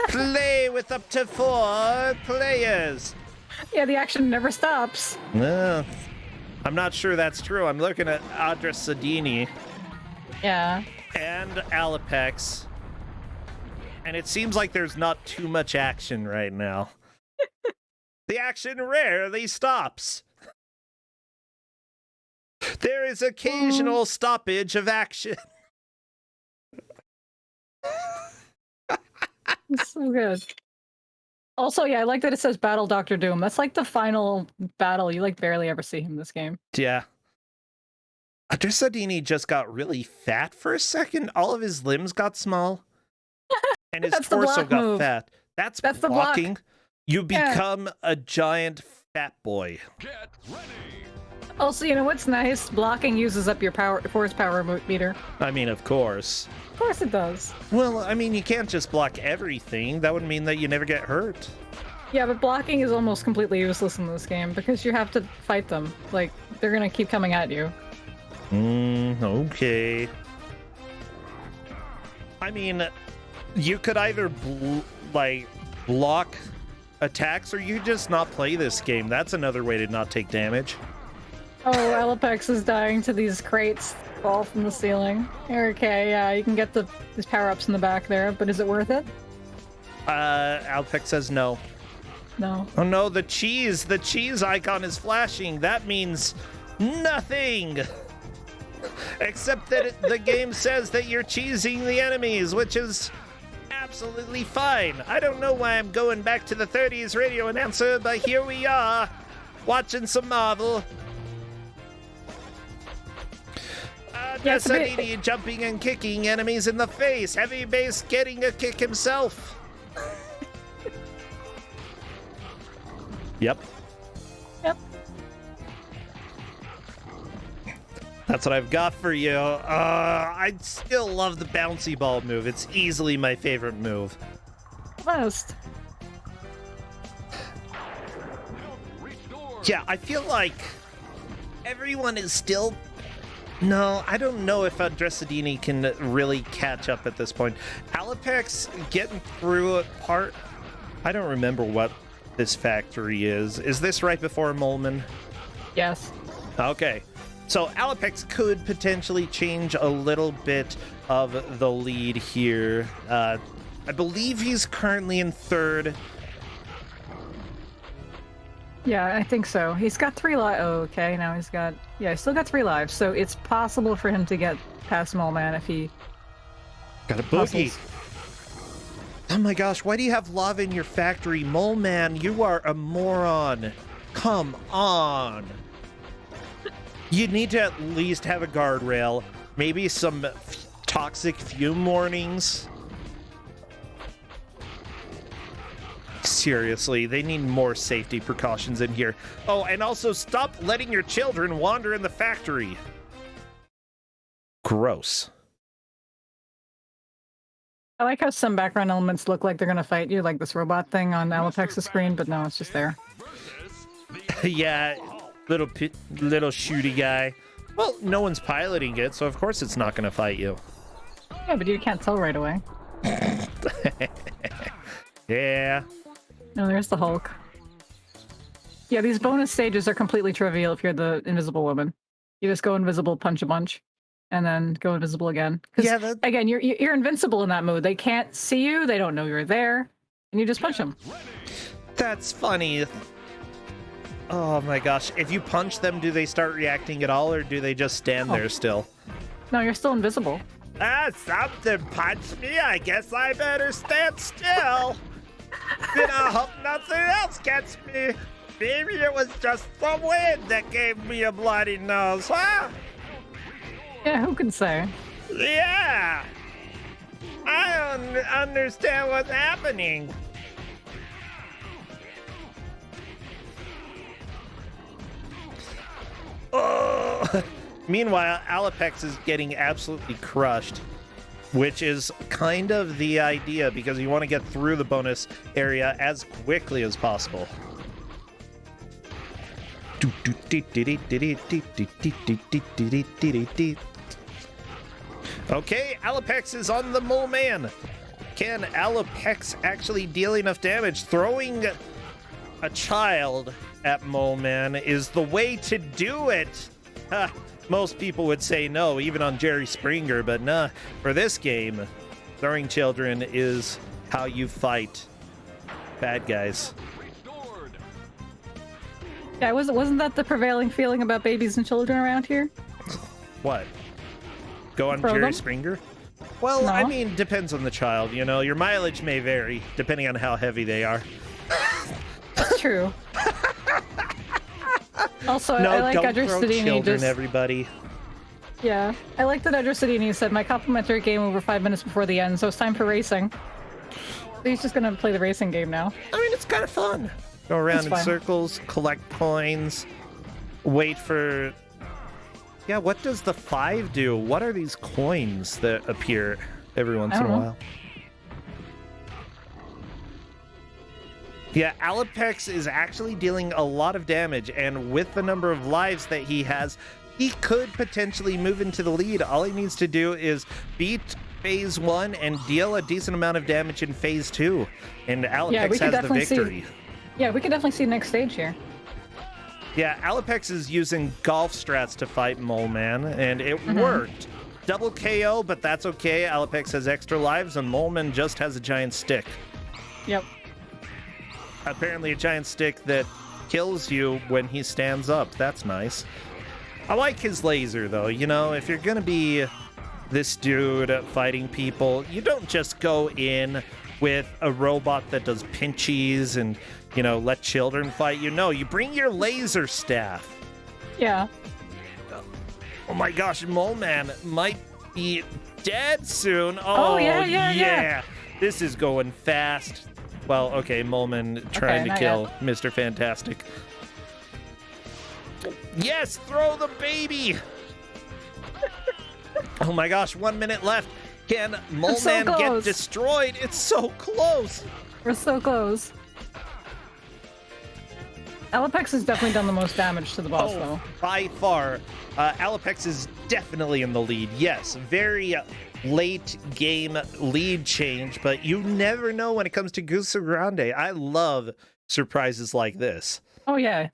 Play with up to 4 players. Yeah, the action never stops. No, I'm not sure that's true. I'm looking at Adra Sadini Yeah. and Alapex, and it seems like there's not too much action right now. The action rarely stops. There is occasional stoppage of action. It's so good. Also, yeah, I like that it says Battle Doctor Doom. That's like the final battle. You like barely ever see him this game. Yeah. Adresadini just got really fat for a second. All of his limbs got small. And his That's the torso block got move. fat. That's the block. blocking. You Yeah. become a giant fat boy. Get ready. Also, you know what's nice? Blocking uses up your force power meter. I mean, of course. Of course it does. Well, I mean, you can't just block everything. That would mean that you never get hurt. Yeah, but blocking is almost completely useless in this game because you have to fight them. Like, they're gonna keep coming at you. Okay. I mean, you could either block attacks or you just not play this game. That's another way to not take damage. Oh, Alopex is dying to these crates fall from the ceiling. Okay, yeah, you can get these power-ups in the back there, but is it worth it? Alpex says no. No. Oh no, the cheese icon is flashing. That means nothing. Except that the game says that you're cheesing the enemies, which is absolutely fine. I don't know why I'm going back to the 30s radio announcer, but here we are, watching some Marvel. Yeah, it's a bit- Desanini jumping and kicking enemies in the face. Heavy Bass getting a kick himself. Yep. Yep. That's what I've got for you. I still love the bouncy ball move. It's easily my favorite move. Most. Yeah, I feel like everyone is still... No, I don't know if Andresadini can really catch up at this point. Alopex getting through a part... I don't remember what this factory is. Is this right before Molman? Yes. Okay. So Alopex could potentially change a little bit of the lead here. I believe he's currently in third. Yeah, I think so. He's got 3 lives. Oh, okay, now he's got... Yeah, he's still got 3 lives, so it's possible for him to get past Mole Man if he... Got a boogie. hustles. Oh my gosh, why do you have lava in your factory? Mole Man, you are a moron. Come on. You need to at least have a guardrail. Maybe some toxic fume warnings. Seriously, they need more safety precautions in here. Oh, and also stop letting your children wander in the factory. Gross. I like how some background elements look like they're gonna fight you, like this robot thing on Alopex's screen, but no, it's just there. Yeah, little shooty guy. Well, no one's piloting it, so of course it's not going to fight you. Yeah, but you can't tell right away. Yeah. No, there's the Hulk. Yeah, these bonus stages are completely trivial if you're the invisible woman. You just go invisible, punch a bunch, and then go invisible again. 'Cause, Yeah, again, you're invincible in that mode. They can't see you, they don't know you're there, and you just punch them. That's funny. Oh my gosh. If you punch them, do they start reacting at all, or do they just stand there still? No, you're still invisible. Something punched me. I guess I better stand still. Then I hope nothing else gets me. Maybe it was just the wind that gave me a bloody nose, huh? Yeah, who can say? Yeah. I don't understand what's happening. Oh. Meanwhile, Alopex is getting absolutely crushed, which is kind of the idea because you want to get through the bonus area as quickly as possible. Okay, Alopex is on the Mole Man. Can Alopex actually deal enough damage? Throwing a child at Mole Man is the way to do it. Most people would say no, even on Jerry Springer, but nah. For this game, throwing children is how you fight bad guys. Yeah, wasn't that the prevailing feeling about babies and children around here? What? Go on Throw Jerry them? Springer? Well, No. I mean, depends on the child, you know. Your mileage may vary depending on how heavy they are. true. Also, No, I like don't Edgar throw Sedini children, just... everybody. Yeah, I like that Edgar Sedini said, my complimentary game over 5 minutes before the end, so it's time for racing. So he's just gonna play the racing game now. I mean, it's kind of fun. Go around It's in fun. circles, collect coins, wait for... Yeah, what does the 5 do? What are these coins that appear every once I in a don't know. while? Yeah, Alapex is actually dealing a lot of damage, and with the number of lives that he has, he could potentially move into the lead. All he needs to do is beat phase 1 and deal a decent amount of damage in phase 2, and Alapex we could has the definitely see- victory. Yeah, we could definitely see next stage here. Yeah, Alapex is using golf strats to fight Mole Man, and it Mm-hmm. worked. Double KO, but that's okay. Alapex has extra lives, and Mole Man just has a giant stick. Yep. Apparently a giant stick that kills you when he stands up. That's nice. I like his laser, though. You know, if you're gonna be this dude fighting people, you don't just go in with a robot that does pinchies and, you know, let children fight you. No, you bring your laser staff. Yeah. Oh my gosh, Mole Man might be dead soon. Oh, yeah. This is going fast. Well, okay, Mole Man trying to not kill Mr. Fantastic. Yes, throw the baby. Oh my gosh, 1 minute left. Can Mole so Man get close. destroyed? It's so close. We're so close. Alapex has definitely done the most damage to the boss, though. By far, Alapex is definitely in the lead. Yes, very late game lead change, but you never know when it comes to Kuso6rande. I love surprises like this. Oh, yeah.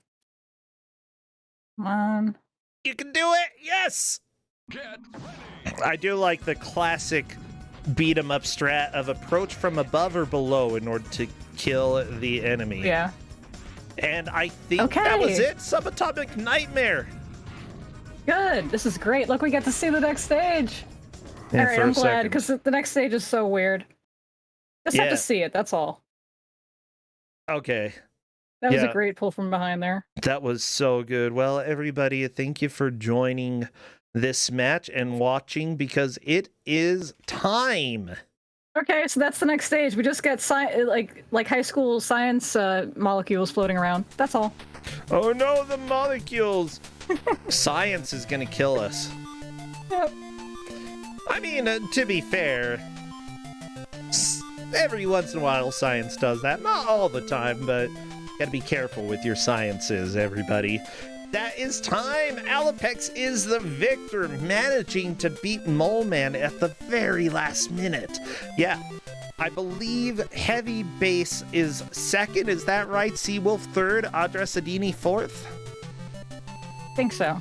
Come on. You can do it! Yes! Get ready. I do like the classic beat 'em up strat of approach from above or below in order to kill the enemy. Yeah. And I think that was it. Subatomic Nightmare. Good. This is great. Look, we get to see the next stage. And All right, for a I'm glad, second- because the next stage is so weird. Just have Yeah. to see it, that's all. Okay. That was Yeah. a great pull from behind there. That was so good. Well, everybody, thank you for joining this match and watching, because it is time. Okay, so that's the next stage. We just get like high school science molecules floating around. That's all. Oh no, the molecules! Science is gonna kill us. Yep. I mean, to be fair, every once in a while science does that. Not all the time, but gotta be careful with your sciences, everybody. That is time! Alapex is the victor, managing to beat Mole Man at the very last minute. Yeah, I believe Heavy Base is second. Is that right? Seawolf third, Edgar Sedini fourth? Think so.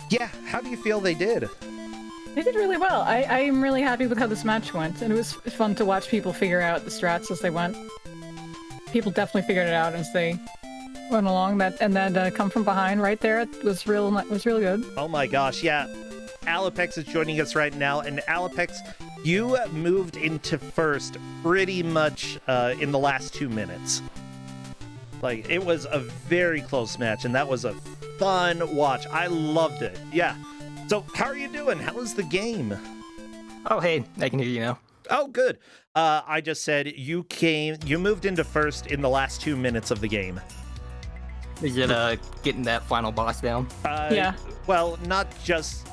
Yeah, how do you feel they did? They did really well. I'm really happy with how this match went, and it was fun to watch people figure out the strats as they went. People definitely figured it out as they went along. And then come from behind right there, it was real good. Oh my gosh, yeah. Alapex is joining us right now, and Alapex, you moved into first pretty much in the last 2 minutes. Like, it was a very close match, and that was a fun watch. I loved it. Yeah. So, how are you doing? How was the game? Oh, hey, I can hear you now. Oh, good. I just said you moved into first in the last 2 minutes of the game. Is it getting that final boss down? Yeah. Well, not just.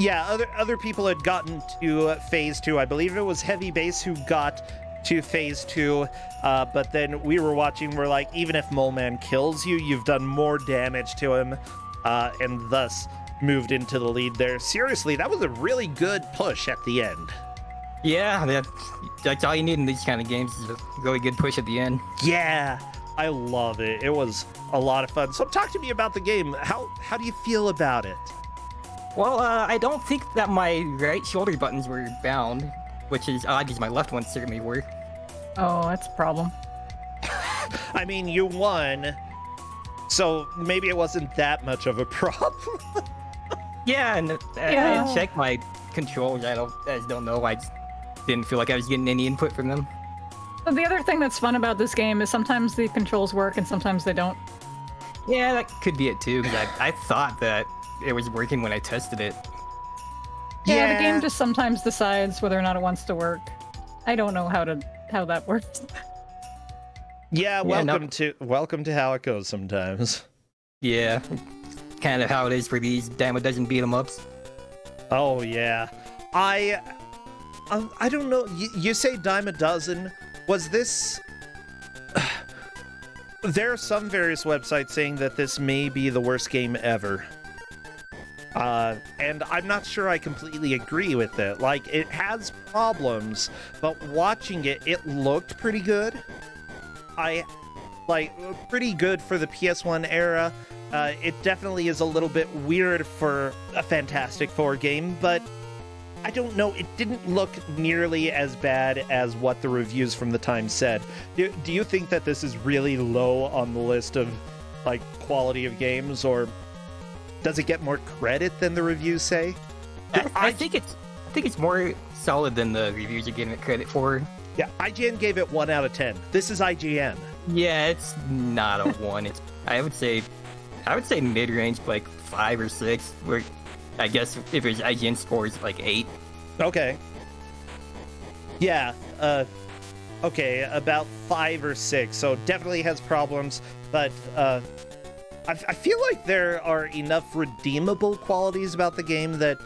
Yeah, other people had gotten to phase 2. I believe it was Heavy Base who got to phase 2, but then we were watching. We're like, even if Mole Man kills you, you've done more damage to him, and thus moved into the lead there. Seriously, that was a really good push at the end. Yeah, that's all you need in these kind of games is a really good push at the end. Yeah, I love it. It was a lot of fun. So talk to me about the game. How do you feel about it? Well, I don't think that my right shoulder buttons were bound, which is odd because my left ones certainly were. Oh, that's a problem. I mean, you won, so maybe it wasn't that much of a problem. Yeah, and Yeah. I checked my controls. I just don't know. I just didn't feel like I was getting any input from them. But the other thing that's fun about this game is sometimes the controls work and sometimes they don't. Yeah, that could be it too, because I thought that it was working when I tested it. Yeah, the game just sometimes decides whether or not it wants to work. I don't know how that works. Yeah, welcome to how it goes sometimes. Yeah, kind of how it is for these dime a dozen beat 'em ups. Oh yeah, I don't know. You say dime a dozen? Was this? There are some various websites saying that this may be the worst game ever. And I'm not sure I completely agree with it. Like, it has problems, but watching it, it looked pretty good. Pretty good for the PS1 era. It definitely is a little bit weird for a Fantastic Four game, but I don't know, it didn't look nearly as bad as what the reviews from the time said. Do you think that this is really low on the list of, like, quality of games, or does it get more credit than the reviews say? I think it's more solid than the reviews are giving it credit for. Yeah, IGN gave it 1 out of 10. This is IGN. Yeah, it's not a 1. It's I would say mid-range, like 5 or 6. Where I guess if it's IGN scores like 8. Okay. Yeah. Okay, about 5 or 6. So definitely has problems, but I feel like there are enough redeemable qualities about the game that,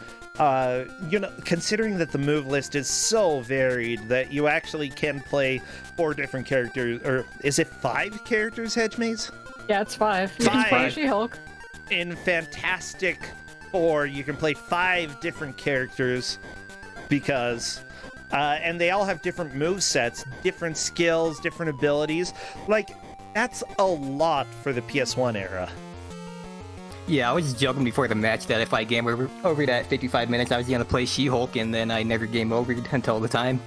considering that the move list is so varied that you actually can play 4 different characters, or is it 5 characters, Hedgemaze? Yeah, it's 5. You can play 5. She-Hulk. In Fantastic Four, you can play 5 different characters because, and they all have different move sets, different skills, different abilities. Like, that's a lot for the PS1 era. Yeah, I was joking before the match that if I game over that 55 minutes, I was going to play She-Hulk, and then I never game over until the time.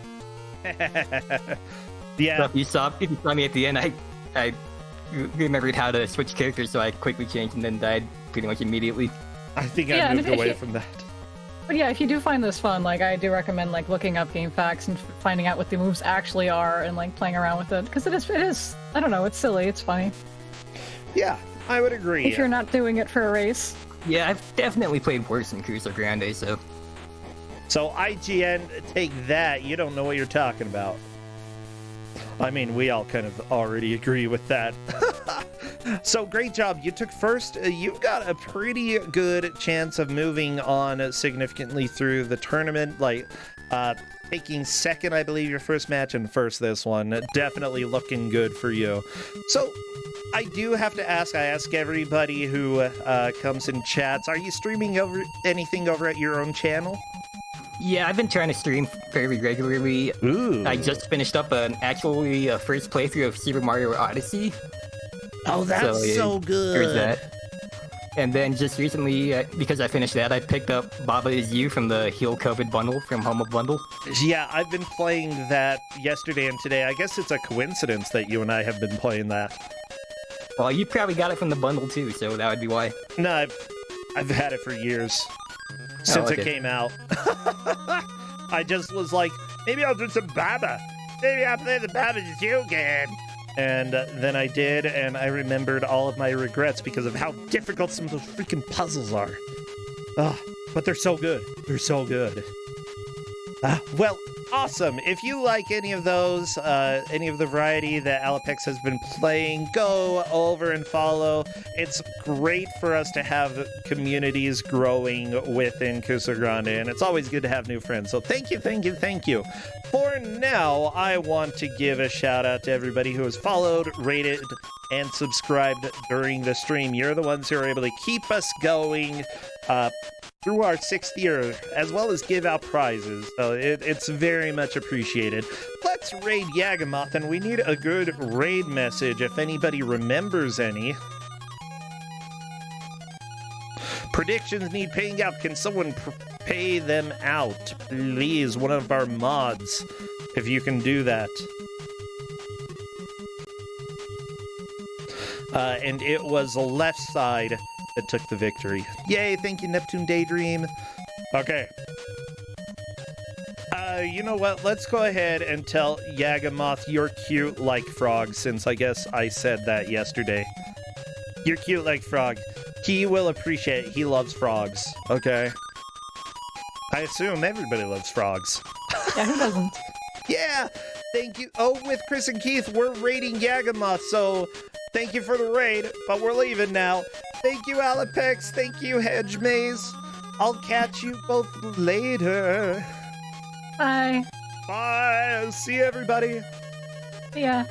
Yeah. So if you saw me at the end, I remembered how to switch characters, so I quickly changed and then died pretty much immediately. I think I moved away from that. But yeah, if you do find this fun, like, I do recommend, like, looking up game facts and finding out what the moves actually are and, like, playing around with it. Because it is, I don't know, it's silly, it's funny. Yeah, I would agree. If you're not doing it for a race. Yeah, I've definitely played worse than Kuso6rande, so... So IGN, take that. You don't know what you're talking about. I mean, we all kind of already agree with that. So great job. You took first. You've got a pretty good chance of moving on significantly through the tournament. Like, taking second, I believe, your first match, and first this one. Definitely looking good for you. So I do have to ask, I ask everybody who comes in chats, are you streaming anything over at your own channel? Yeah, I've been trying to stream very regularly. Ooh. I just finished up an first playthrough of Super Mario Odyssey. Oh, that's so good. There's that. And then just recently, because I finished that, I picked up Baba Is You from the Heal COVID bundle from Home of Bundle. Yeah, I've been playing that yesterday and today. I guess it's a coincidence that you and I have been playing that. Well, you probably got it from the bundle too, so that would be why. No, I've had it for years. Since it came out. I just was like, maybe I'll do some Baba. Maybe I'll play the Baba Is You game. And then I did, and I remembered all of my regrets because of how difficult some of those freaking puzzles are. But they're so good. They're so good. Well, awesome. If you like any of those, any of the variety that Alapex has been playing, go over and follow. It's great for us to have communities growing within Kuso6rande, and it's always good to have new friends. So thank you, thank you, thank you. For now, I want to give a shout out to everybody who has followed, rated, and subscribed during the stream. You're the ones who are able to keep us going through our 6th year, as well as give out prizes. So it's very much appreciated. Let's raid Yagamoth, and we need a good raid message if anybody remembers any. Predictions need paying out. Can someone pay them out? Please, one of our mods, if you can do that. And it was the left side that took the victory. Yay, thank you, Neptune Daydream. Okay. You know what? Let's go ahead and tell Yagamoth you're cute like frog, since I guess I said that yesterday. You're cute like frog. He will appreciate it. He loves frogs, okay? I assume everybody loves frogs. Yeah, who doesn't? Yeah, thank you. Oh, with Chris and Keith, we're raiding Yagamoth, so thank you for the raid, but we're leaving now. Thank you, Alapex. Thank you, Hedge Maze. I'll catch you both later. Bye. Bye. See you, everybody. Yeah.